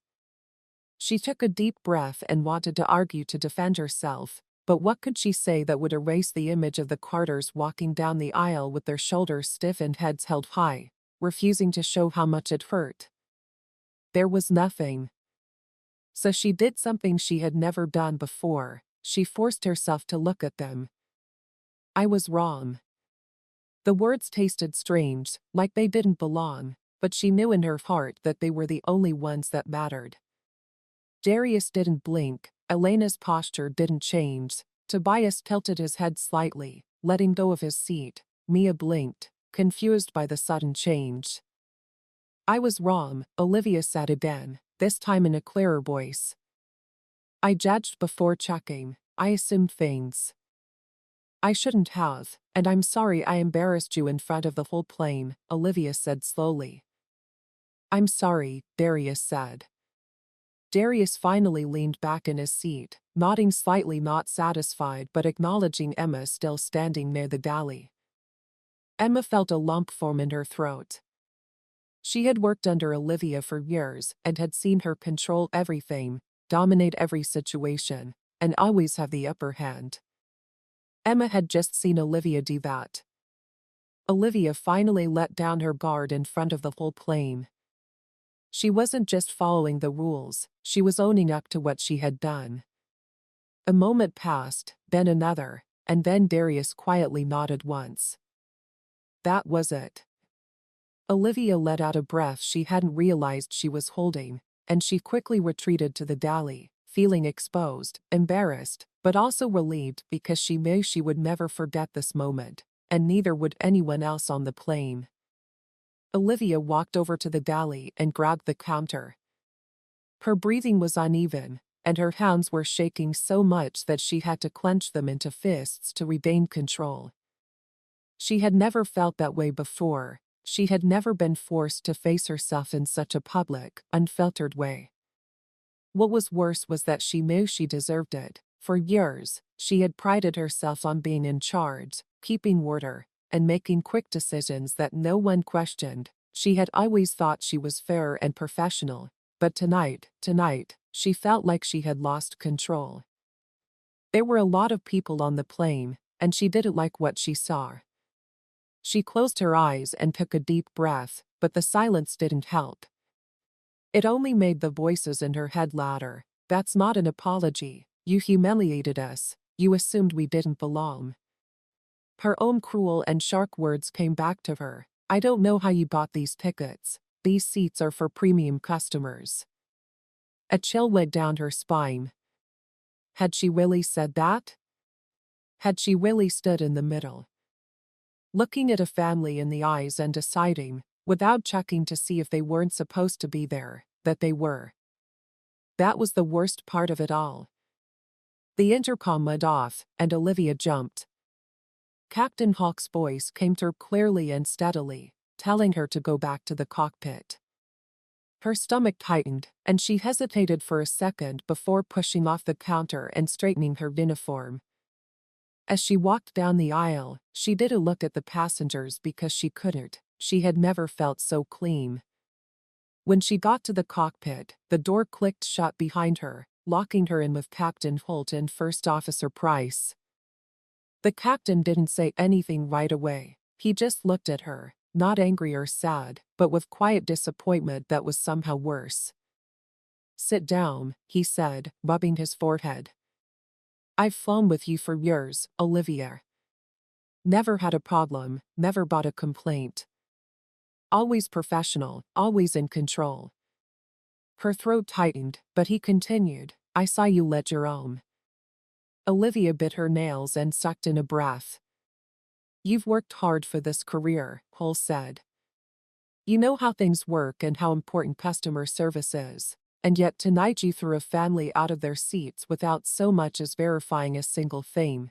She took a deep breath and wanted to argue to defend herself, but what could she say that would erase the image of the Carters walking down the aisle with their shoulders stiff and heads held high, refusing to show how much it hurt? There was nothing. So she did something she had never done before. She forced herself to look at them. "I was wrong." The words tasted strange, like they didn't belong, but she knew in her heart that they were the only ones that mattered. Darius didn't blink, Elena's posture didn't change. Tobias tilted his head slightly, letting go of his seat. Mia blinked, confused by the sudden change. "I was wrong," Olivia said again, this time in a clearer voice. "I judged before checking. I assumed things I shouldn't have, and I'm sorry I embarrassed you in front of the whole plane," Olivia said slowly. "I'm sorry," Darius said. Darius finally leaned back in his seat, nodding slightly, not satisfied but acknowledging Emma still standing near the galley. Emma felt a lump form in her throat. She had worked under Olivia for years and had seen her control everything, dominate every situation, and always have the upper hand. Emma had just seen Olivia do that. Olivia finally let down her guard in front of the whole plane. She wasn't just following the rules, she was owning up to what she had done. A moment passed, then another, and then Darius quietly nodded once. That was it. Olivia let out a breath she hadn't realized she was holding, and she quickly retreated to the galley, feeling exposed, embarrassed, but also relieved because she knew she would never forget this moment, and neither would anyone else on the plane. Olivia walked over to the galley and grabbed the counter. Her breathing was uneven, and her hands were shaking so much that she had to clench them into fists to regain control. She had never felt that way before. She had never been forced to face herself in such a public, unfiltered way. What was worse was that she knew she deserved it. For years, she had prided herself on being in charge, keeping order, and making quick decisions that no one questioned. She had always thought she was fair and professional, but tonight, she felt like she had lost control. There were a lot of people on the plane, and she didn't like what she saw. She closed her eyes and took a deep breath, but the silence didn't help. It only made the voices in her head louder. "That's not an apology. You humiliated us. You assumed we didn't belong." Her own cruel and sharp words came back to her. "I don't know how you bought these tickets. These seats are for premium customers." A chill went down her spine. Had she really said that? Had she really stood in the middle, looking at a family in the eyes and deciding, without checking to see if they weren't supposed to be there, that they were? That was the worst part of it all. The intercom went off, and Olivia jumped. Captain Hawk's voice came to her clearly and steadily, telling her to go back to the cockpit. Her stomach tightened, and she hesitated for a second before pushing off the counter and straightening her uniform. As she walked down the aisle, she didn't look at the passengers because she couldn't. She had never felt so clean. When she got to the cockpit, the door clicked shut behind her, locking her in with Captain Holt and First Officer Price. The captain didn't say anything right away. He just looked at her, not angry or sad, but with quiet disappointment that was somehow worse. "Sit down," he said, rubbing his forehead. "I've flown with you for years, Olivia. Never had a problem, never brought a complaint. Always professional, always in control." Her throat tightened, but he continued, "I saw you let your own." Olivia bit her nails and sucked in a breath. "You've worked hard for this career," Cole said. "You know how things work and how important customer service is, and yet tonight you threw a family out of their seats without so much as verifying a single thing."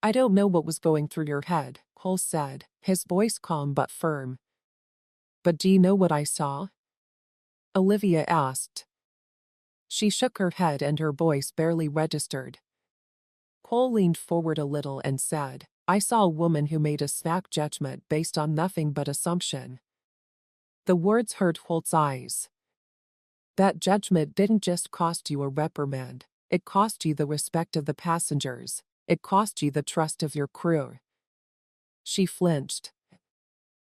"I don't know what was going through your head," Cole said, his voice calm but firm. "But do you know what I saw?" Olivia asked. She shook her head and her voice barely registered. Cole leaned forward a little and said, "I saw a woman who made a snap judgment based on nothing but assumption." The words hurt Holt's eyes. "That judgment didn't just cost you a reprimand, it cost you the respect of the passengers, it cost you the trust of your crew." She flinched.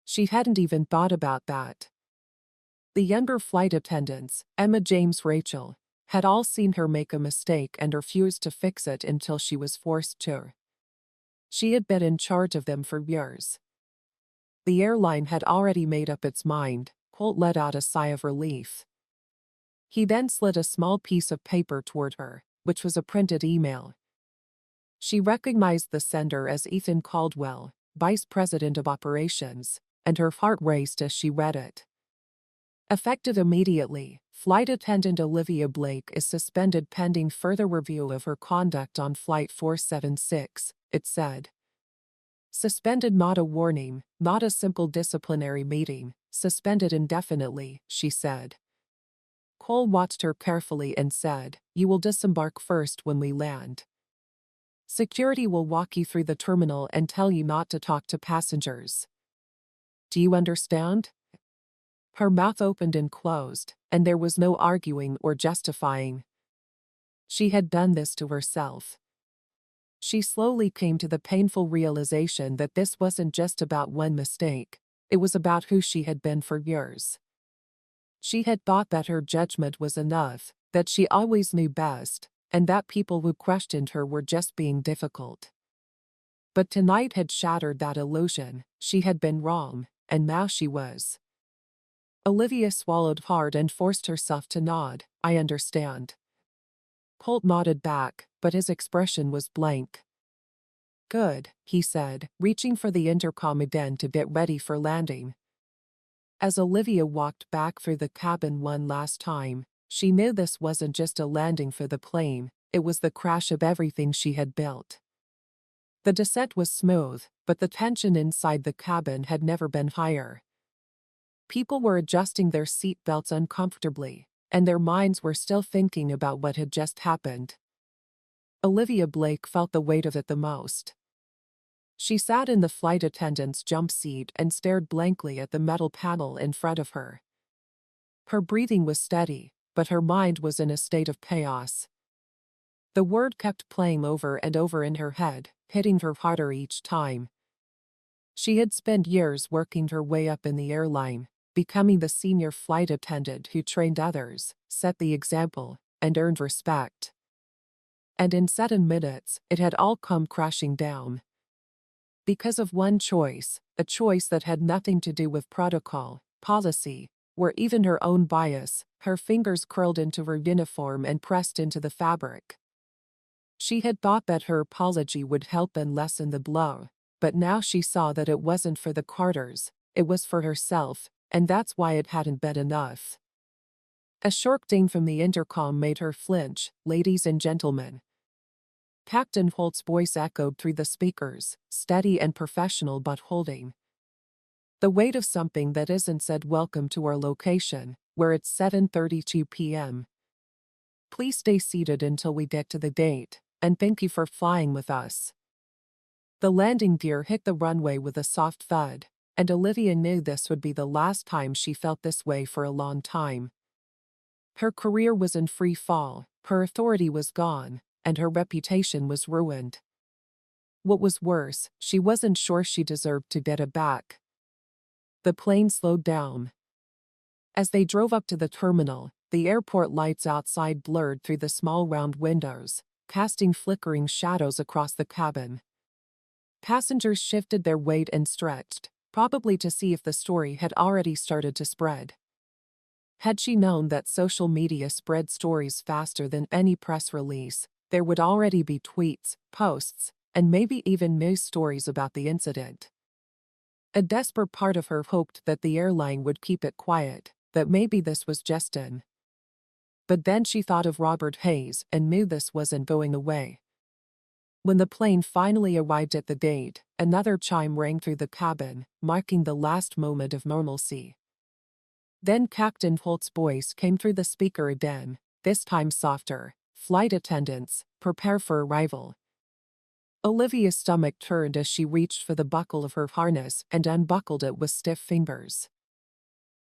She hadn't even thought about that. The younger flight attendants, Emma, James, Rachel, had all seen her make a mistake and refused to fix it until she was forced to. She had been in charge of them for years. The airline had already made up its mind. Colt let out a sigh of relief. He then slid a small piece of paper toward her, which was a printed email. She recognized the sender as Ethan Caldwell, Vice President of Operations, and her heart raced as she read it. Effective immediately, Flight Attendant Olivia Blake is suspended pending further review of her conduct on Flight 476, it said. Suspended, not a warning, not a simple disciplinary meeting, suspended indefinitely, she said. Cole watched her carefully and said, "You will disembark first when we land. Security will walk you through the terminal and tell you not to talk to passengers. Do you understand?" Her mouth opened and closed, and there was no arguing or justifying. She had done this to herself. She slowly came to the painful realization that this wasn't just about one mistake, it was about who she had been for years. She had thought that her judgment was enough, that she always knew best, and that people who questioned her were just being difficult. But tonight had shattered that illusion. She had been wrong, and now she was. Olivia swallowed hard and forced herself to nod. "I understand." Colt nodded back, but his expression was blank. "Good," he said, reaching for the intercom again to get ready for landing. As Olivia walked back through the cabin one last time, she knew this wasn't just a landing for the plane, it was the crash of everything she had built. The descent was smooth, but the tension inside the cabin had never been higher. People were adjusting their seat belts uncomfortably, and their minds were still thinking about what had just happened. Olivia Blake felt the weight of it the most. She sat in the flight attendant's jump seat and stared blankly at the metal panel in front of her. Her breathing was steady, but her mind was in a state of chaos. The word kept playing over and over in her head, hitting her harder each time. She had spent years working her way up in the airline, becoming the senior flight attendant who trained others, set the example, and earned respect. And in 7 minutes, it had all come crashing down. Because of one choice, a choice that had nothing to do with protocol, policy, or even her own bias. Her fingers curled into her uniform and pressed into the fabric. She had thought that her apology would help and lessen the blow, but now she saw that it wasn't for the Carters, it was for herself, and that's why it hadn't been enough. A short ding from the intercom made her flinch. "Ladies and gentlemen." Captain Holt's voice echoed through the speakers, steady and professional but holding. The weight of something that isn't said. "Welcome to our location, where it's 7:32 p.m. Please stay seated until we get to the gate, and thank you for flying with us." The landing gear hit the runway with a soft thud, and Olivia knew this would be the last time she felt this way for a long time. Her career was in free fall, her authority was gone, and her reputation was ruined. What was worse, she wasn't sure she deserved to get it back. The plane slowed down. As they drove up to the terminal, the airport lights outside blurred through the small round windows, casting flickering shadows across the cabin. Passengers shifted their weight and stretched, probably to see if the story had already started to spread. Had she known that social media spread stories faster than any press release, there would already be tweets, posts, and maybe even news stories about the incident. A desperate part of her hoped that the airline would keep it quiet, that maybe this was just an. But then she thought of Robert Hayes and knew this wasn't going away. When the plane finally arrived at the gate, another chime rang through the cabin, marking the last moment of normalcy. Then Captain Holt's voice came through the speaker again, this time softer. "Flight attendants, prepare for arrival." Olivia's stomach turned as she reached for the buckle of her harness and unbuckled it with stiff fingers.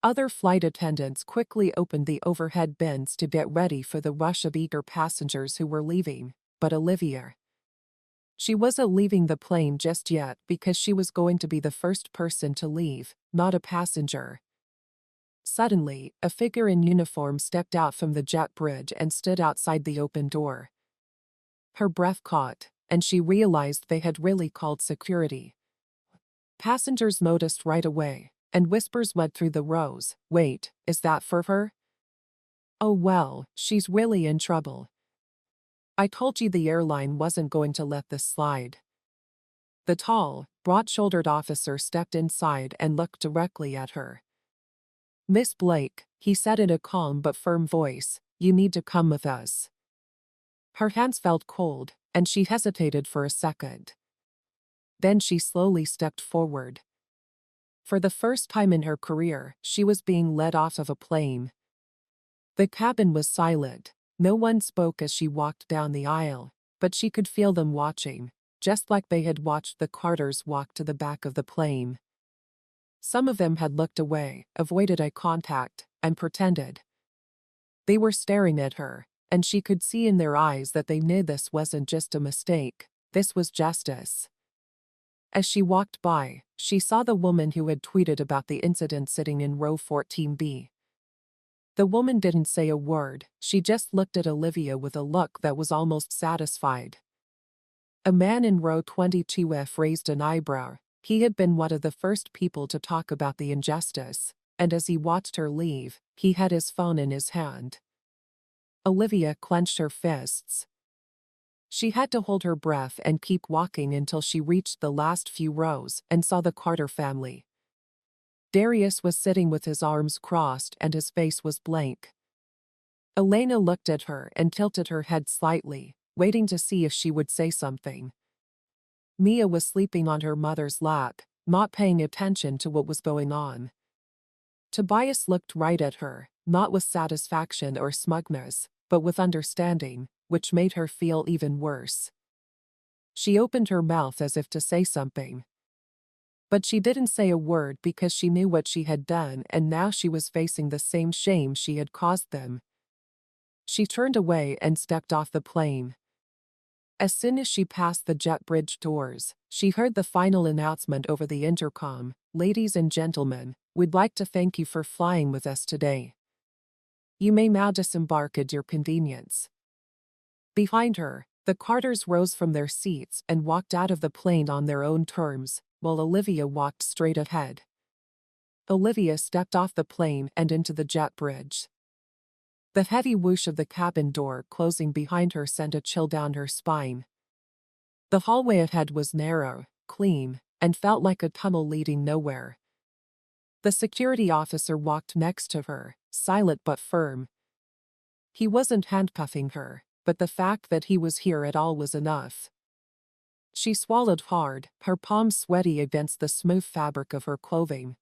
Other flight attendants quickly opened the overhead bins to get ready for the rush of eager passengers who were leaving, but Olivia. She wasn't leaving the plane just yet because she was going to be the first person to leave, not a passenger. Suddenly, a figure in uniform stepped out from the jet bridge and stood outside the open door. Her breath caught, and she realized they had really called security. passengers noticed right away, and whispers went through the rows. Wait, is that for her? Oh well, she's really in trouble. I told you the airline wasn't going to let this slide. The tall, broad-shouldered officer stepped inside and looked directly at her. Miss Blake, he said in a calm but firm voice, you need to come with us. Her hands felt cold, and she hesitated for a second. Then she slowly stepped forward. For the first time in her career, she was being led off of a plane. The cabin was silent. No one spoke as she walked down the aisle, but she could feel them watching, just like they had watched the Carters walk to the back of the plane. Some of them had looked away, avoided eye contact, and pretended. They were staring at her, and she could see in their eyes that they knew this wasn't just a mistake, this was justice. As she walked by, she saw the woman who had tweeted about the incident sitting in row 14B. The woman didn't say a word, she just looked at Olivia with a look that was almost satisfied. A man in row 22F raised an eyebrow. He had been one of the first people to talk about the injustice, and as he watched her leave, he had his phone in his hand. Olivia clenched her fists. She had to hold her breath and keep walking until she reached the last few rows and saw the Carter family. Darius was sitting with his arms crossed and his face was blank. Elena looked at her and tilted her head slightly, waiting to see if she would say something. Mia was sleeping on her mother's lap, not paying attention to what was going on. Tobias looked right at her, not with satisfaction or smugness, but with understanding, which made her feel even worse. She opened her mouth as if to say something. But she didn't say a word because she knew what she had done and now she was facing the same shame she had caused them. She turned away and stepped off the plane. As soon as she passed the jet bridge doors, she heard the final announcement over the intercom, "Ladies and gentlemen, we'd like to thank you for flying with us today. You may now disembark at your convenience." Behind her, the Carters rose from their seats and walked out of the plane on their own terms, while Olivia walked straight ahead. Olivia stepped off the plane and into the jet bridge. The heavy whoosh of the cabin door closing behind her sent a chill down her spine. The hallway ahead was narrow, clean, and felt like a tunnel leading nowhere. The security officer walked next to her, silent but firm. He wasn't handcuffing her, but the fact that he was here at all was enough. She swallowed hard, her palms sweaty against the smooth fabric of her clothing.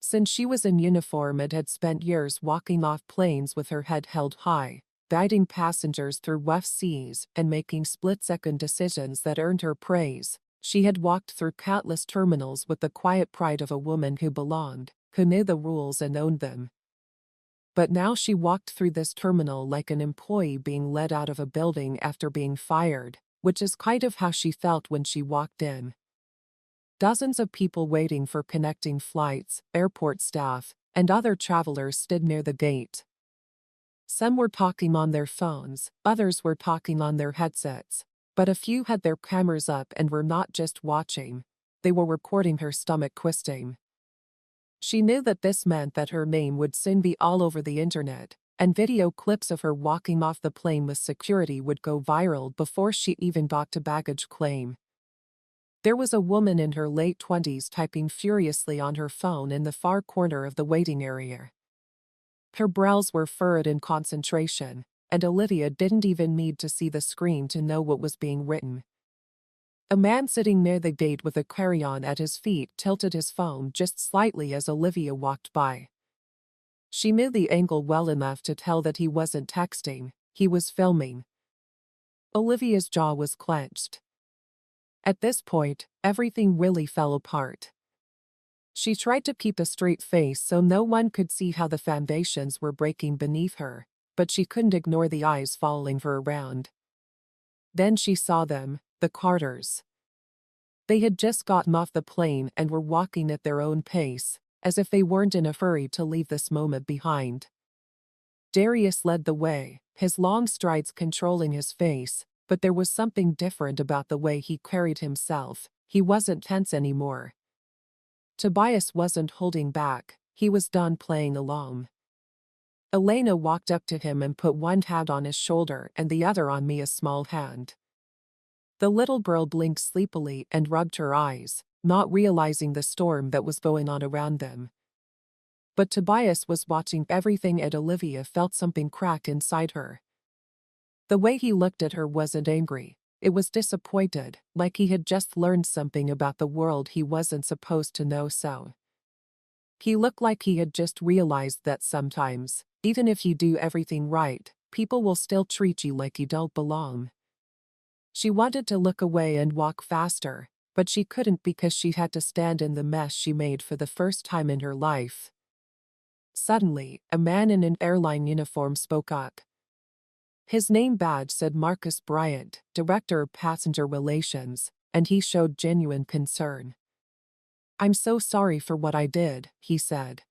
Since she was in uniform and had spent years walking off planes with her head held high, guiding passengers through rough seas and making split-second decisions that earned her praise, she had walked through countless terminals with the quiet pride of a woman who belonged, who knew the rules and owned them. But now she walked through this terminal like an employee being let out of a building after being fired, which is kind of how she felt when she walked in. Dozens of people waiting for connecting flights, airport staff, and other travelers stood near the gate. Some were talking on their phones, others were talking on their headsets, but a few had their cameras up and were not just watching, they were recording her stomach twisting. She knew that this meant that her name would soon be all over the internet, and video clips of her walking off the plane with security would go viral before she even got to baggage claim. There was a woman in her late 20s typing furiously on her phone in the far corner of the waiting area. Her brows were furrowed in concentration, and Olivia didn't even need to see the screen to know what was being written. A man sitting near the gate with a carry-on at his feet tilted his phone just slightly as Olivia walked by. She knew the angle well enough to tell that he wasn't texting, he was filming. Olivia's jaw was clenched. At this point, everything really fell apart. She tried to keep a straight face so no one could see how the foundations were breaking beneath her, but she couldn't ignore the eyes following her around. Then she saw them, the Carters. They had just gotten off the plane and were walking at their own pace, as if they weren't in a hurry to leave this moment behind. Darius led the way, his long strides controlling his face, but there was something different about the way he carried himself. He wasn't tense anymore. Tobias wasn't holding back, he was done playing along. Elena walked up to him and put one hand on his shoulder and the other on Mia's small hand. The little girl blinked sleepily and rubbed her eyes, not realizing the storm that was going on around them. But Tobias was watching everything and Olivia felt something crack inside her. The way he looked at her wasn't angry, it was disappointed, like he had just learned something about the world he wasn't supposed to know so. He looked like he had just realized that sometimes, even if you do everything right, people will still treat you like you don't belong. She wanted to look away and walk faster, but she couldn't because she had to stand in the mess she made for the first time in her life. Suddenly, a man in an airline uniform spoke up. His name badge said Marcus Bryant, Director of Passenger Relations, and he showed genuine concern. "I'm so sorry for what I did," he said.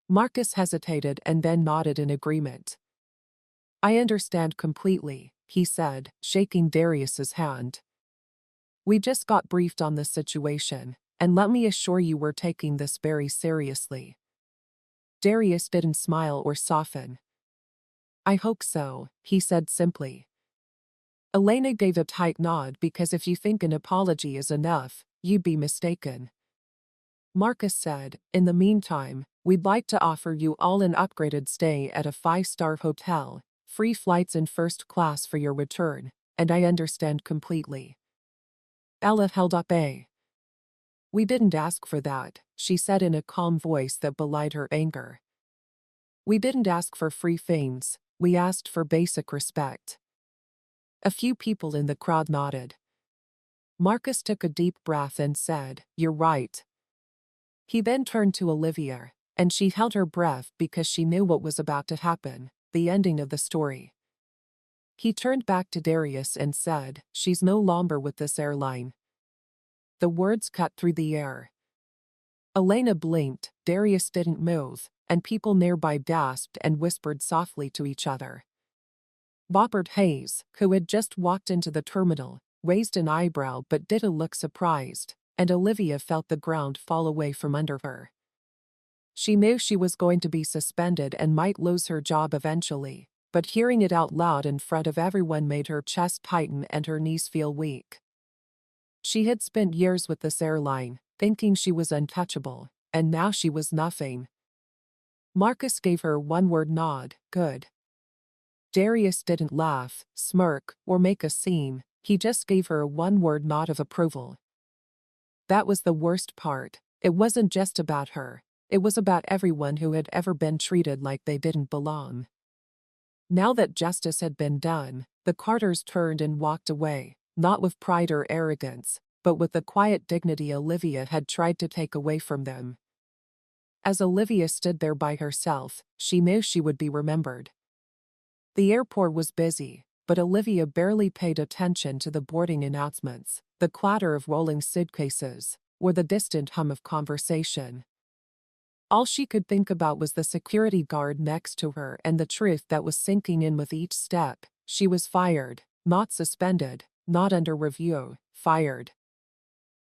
Marcus hesitated and then nodded in agreement. "I understand completely," he said, shaking Darius's hand. "We just got briefed on the situation, and let me assure you we're taking this very seriously." Darius didn't smile or soften. "I hope so," he said simply. Elena gave a tight nod because if you think an apology is enough, you'd be mistaken. Marcus said, "In the meantime, we'd like to offer you all an upgraded stay at a 5-star hotel, free flights in first class for your return, and I understand completely." Ella held up a. "We didn't ask for that," she said in a calm voice that belied her anger. "We didn't ask for free things, we asked for basic respect." A few people in the crowd nodded. Marcus took a deep breath and said, "You're right." He then turned to Olivia, and she held her breath because she knew what was about to happen, the ending of the story. He turned back to Darius and said, "She's no longer with this airline." The words cut through the air. Elena blinked, Darius didn't move, and people nearby gasped and whispered softly to each other. Robert Hayes, who had just walked into the terminal, raised an eyebrow but didn't look surprised, and Olivia felt the ground fall away from under her. She knew she was going to be suspended and might lose her job eventually, but hearing it out loud in front of everyone made her chest tighten and her knees feel weak. She had spent years with this airline, thinking she was untouchable, and now she was nothing. Marcus gave her a one-word nod, "Good." Darius didn't laugh, smirk, or make a scene, he just gave her a one-word nod of approval. That was the worst part, it wasn't just about her, it was about everyone who had ever been treated like they didn't belong. Now that justice had been done, the Carters turned and walked away, not with pride or arrogance, but with the quiet dignity Olivia had tried to take away from them. As Olivia stood there by herself, she knew she would be remembered. The airport was busy, but Olivia barely paid attention to the boarding announcements, the clatter of rolling suitcases, or the distant hum of conversation. All she could think about was the security guard next to her and the truth that was sinking in with each step: she was fired, not suspended, not under review, fired.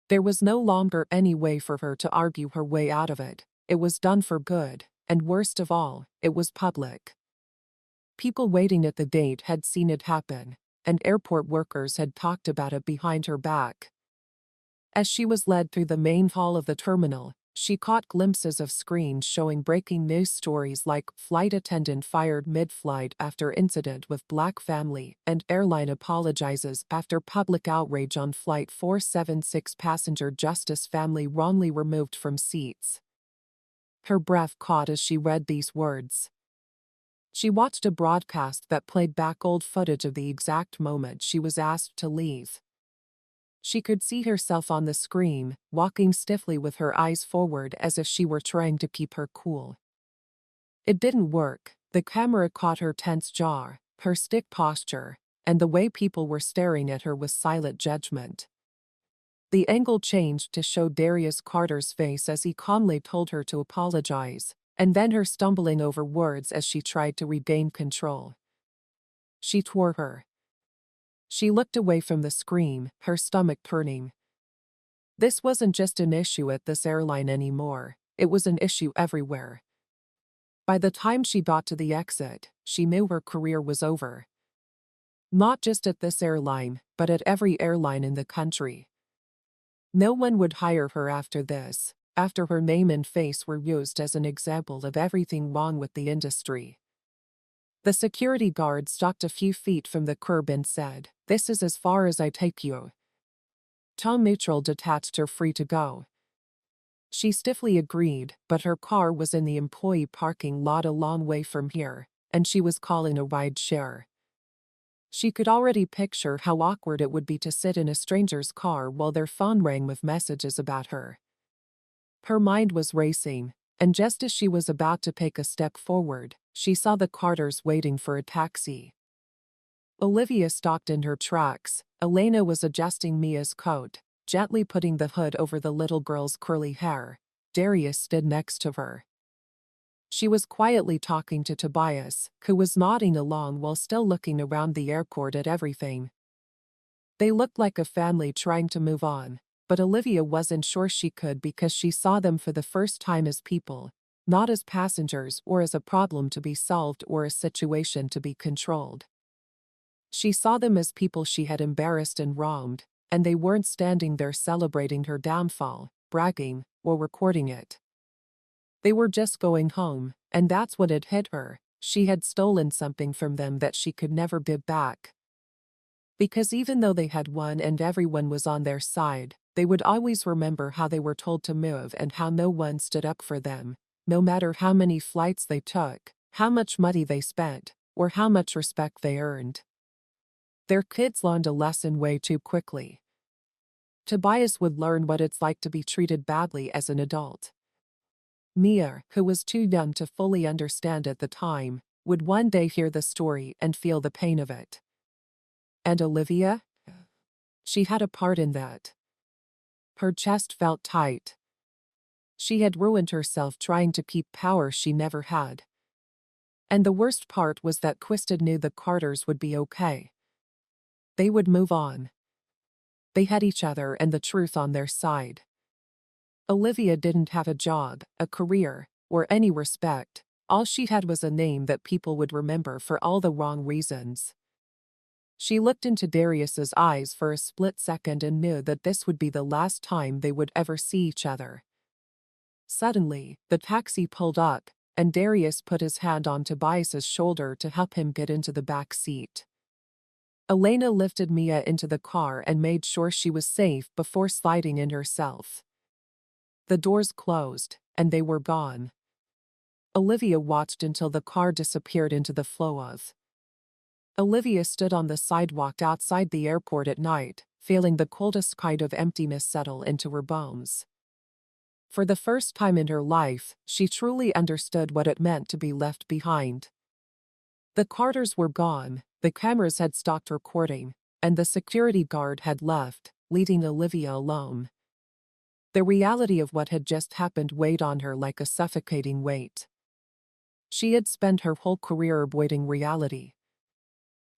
There was no longer any way for her to argue her way out of it, it was done for good, and worst of all, it was public. People waiting at the gate had seen it happen, and airport workers had talked about it behind her back. As she was led through the main hall of the terminal, she caught glimpses of screens showing breaking news stories like "Flight attendant fired mid-flight after incident with Black family" and "Airline apologizes after public outrage on Flight 476 passenger Justice family wrongly removed from seats." Her breath caught as she read these words. She watched a broadcast that played back old footage of the exact moment she was asked to leave. She could see herself on the screen, walking stiffly with her eyes forward as if she were trying to keep her cool. It didn't work. The camera caught her tense jaw, her stiff posture, and the way people were staring at her with silent judgment. The angle changed to show Darius Carter's face as he calmly told her to apologize, and then her stumbling over words as she tried to regain control. She tore her. She looked away from the screen, her stomach turning. This wasn't just an issue at this airline anymore, it was an issue everywhere. By the time she got to the exit, she knew her career was over. Not just at this airline, but at every airline in the country. No one would hire her after this, after her name and face were used as an example of everything wrong with the industry. The security guard stopped a few feet from the curb and said, "This is as far as I take you." Tom Mitchell detached her free to go. She stiffly agreed, but her car was in the employee parking lot a long way from here, and she was calling a ride share. She could already picture how awkward it would be to sit in a stranger's car while their phone rang with messages about her. Her mind was racing, and just as she was about to take a step forward, she saw the Carters waiting for a taxi. Olivia stopped in her tracks. Elena was adjusting Mia's coat, gently putting the hood over the little girl's curly hair. Darius stood next to her. She was quietly talking to Tobias, who was nodding along while still looking around the airport at everything. They looked like a family trying to move on, but Olivia wasn't sure she could because she saw them for the first time as people, not as passengers or as a problem to be solved or a situation to be controlled. She saw them as people she had embarrassed and wronged, and they weren't standing there celebrating her downfall, bragging, or recording it. They were just going home, and that's what had hit her. She had stolen something from them that she could never give back. Because even though they had won and everyone was on their side, they would always remember how they were told to move and how no one stood up for them, no matter how many flights they took, how much money they spent, or how much respect they earned. Their kids learned a lesson way too quickly. Tobias would learn what it's like to be treated badly as an adult. Mia, who was too young to fully understand at the time, would one day hear the story and feel the pain of it. And Olivia? She had a part in that. Her chest felt tight. She had ruined herself trying to keep power she never had. And the worst part was that Quisted knew the Carters would be okay. They would move on. They had each other and the truth on their side. Olivia didn't have a job, a career, or any respect. All she had was a name that people would remember for all the wrong reasons. She looked into Darius's eyes for a split second and knew that this would be the last time they would ever see each other. Suddenly, the taxi pulled up, and Darius put his hand on Tobias's shoulder to help him get into the back seat. Elena lifted Mia into the car and made sure she was safe before sliding in herself. The doors closed, and they were gone. Olivia watched until the car disappeared into the flow of. Olivia stood on the sidewalk outside the airport at night, feeling the coldest kind of emptiness settle into her bones. For the first time in her life, she truly understood what it meant to be left behind. The Carters were gone, the cameras had stopped recording, and the security guard had left, leaving Olivia alone. The reality of what had just happened weighed on her like a suffocating weight. She had spent her whole career avoiding reality.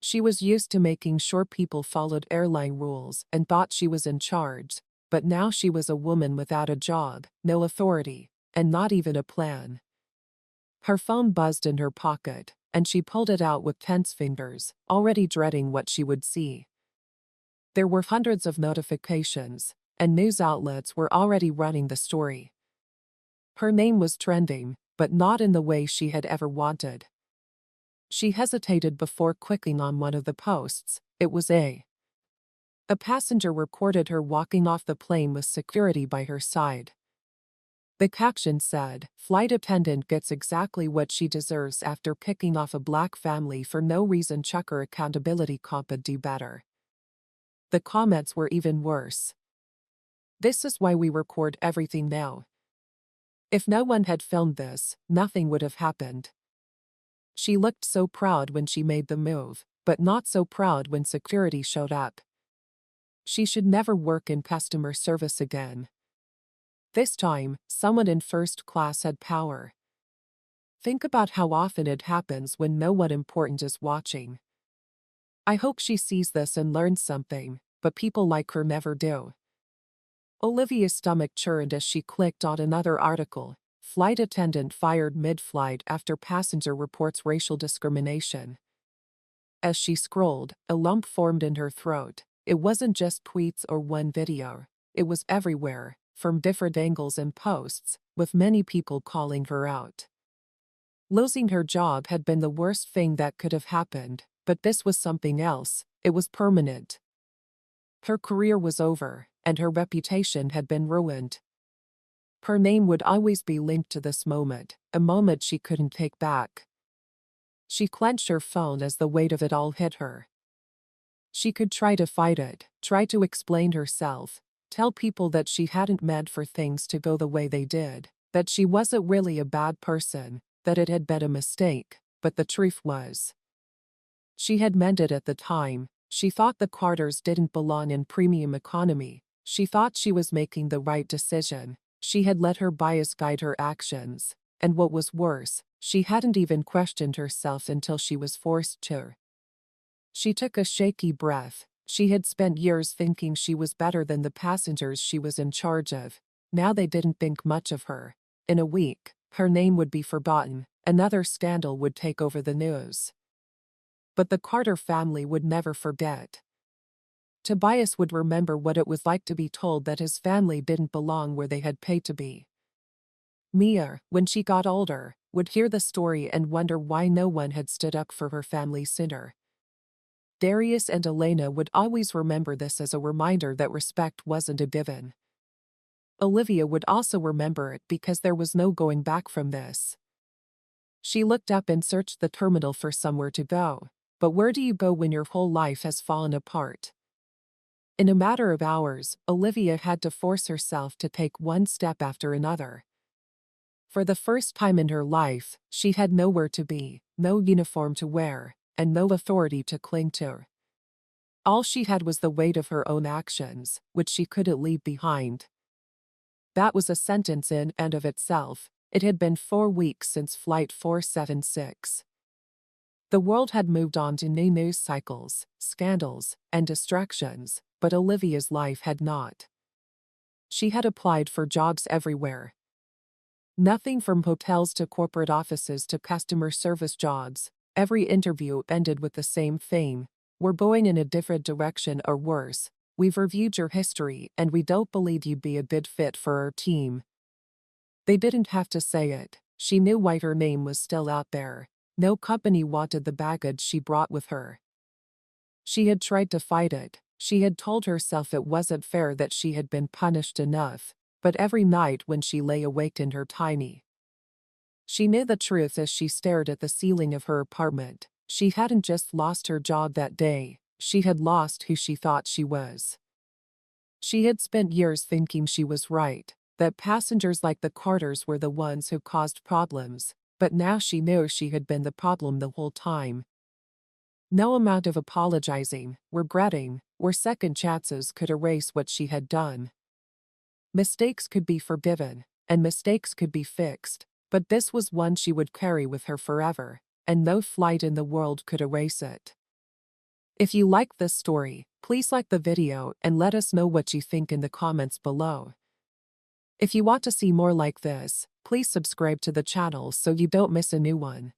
She was used to making sure people followed airline rules and thought she was in charge, but now she was a woman without a job, no authority, and not even a plan. Her phone buzzed in her pocket, and she pulled it out with tense fingers, already dreading what she would see. There were hundreds of notifications, and news outlets were already running the story. Her name was trending, but not in the way she had ever wanted. She hesitated before clicking on one of the posts. It was a passenger recorded her walking off the plane with security by her side. The caption said, "Flight attendant gets exactly what she deserves after picking off a black family for no reason. Chucker accountability could do better." The comments were even worse. "This is why we record everything now. If no one had filmed this, nothing would have happened." She looked so proud when she made the move, but not so proud when security showed up. She should never work in customer service again. This time, someone in first class had power. Think about how often it happens when no one important is watching. I hope she sees this and learns something, but people like her never do. Olivia's stomach churned as she clicked on another article. Flight attendant fired mid-flight after passenger reports racial discrimination. As she scrolled, a lump formed in her throat. It wasn't just tweets or one video. It was everywhere, from different angles and posts, with many people calling her out. Losing her job had been the worst thing that could have happened, but this was something else. It was permanent. Her career was over, and her reputation had been ruined. Her name would always be linked to this moment, a moment she couldn't take back. She clenched her phone as the weight of it all hit her. She could try to fight it, try to explain herself, tell people that she hadn't meant for things to go the way they did, that she wasn't really a bad person, that it had been a mistake, but the truth was, she had meant it at the time. She thought the Carters didn't belong in premium economy. She thought she was making the right decision. She had let her bias guide her actions. And what was worse, she hadn't even questioned herself until she was forced to. She took a shaky breath. She had spent years thinking she was better than the passengers she was in charge of. Now they didn't think much of her. In a week, her name would be forgotten. Another scandal would take over the news. But the Carter family would never forget. Tobias would remember what it was like to be told that his family didn't belong where they had paid to be. Mia, when she got older, would hear the story and wonder why no one had stood up for her family sooner. Darius and Elena would always remember this as a reminder that respect wasn't a given. Olivia would also remember it because there was no going back from this. She looked up and searched the terminal for somewhere to go. But where do you go when your whole life has fallen apart? In a matter of hours, Olivia had to force herself to take one step after another. For the first time in her life, she had nowhere to be, no uniform to wear, and no authority to cling to. All she had was the weight of her own actions, which she couldn't leave behind. That was a sentence in and of itself. It had been 4 weeks since Flight 476. The world had moved on to new news cycles, scandals, and distractions, but Olivia's life had not. She had applied for jobs everywhere. Nothing from hotels to corporate offices to customer service jobs. Every interview ended with the same thing: "We're going in a different direction, or worse, we've reviewed your history and we don't believe you'd be a good fit for our team." They didn't have to say it. She knew why her name was still out there. No company wanted the baggage she brought with her. She had tried to fight it. She had told herself it wasn't fair that she had been punished enough. But every night when she lay awake in her she knew the truth as she stared at the ceiling of her apartment. She hadn't just lost her job that day. She had lost who she thought she was. She had spent years thinking she was right, that passengers like the Carters were the ones who caused problems. But now she knew she had been the problem the whole time. No amount of apologizing, regretting, or second chances could erase what she had done. Mistakes could be forgiven, and mistakes could be fixed, but this was one she would carry with her forever, and no flight in the world could erase it. If you liked this story, please like the video and let us know what you think in the comments below. If you want to see more like this, please subscribe to the channel so you don't miss a new one.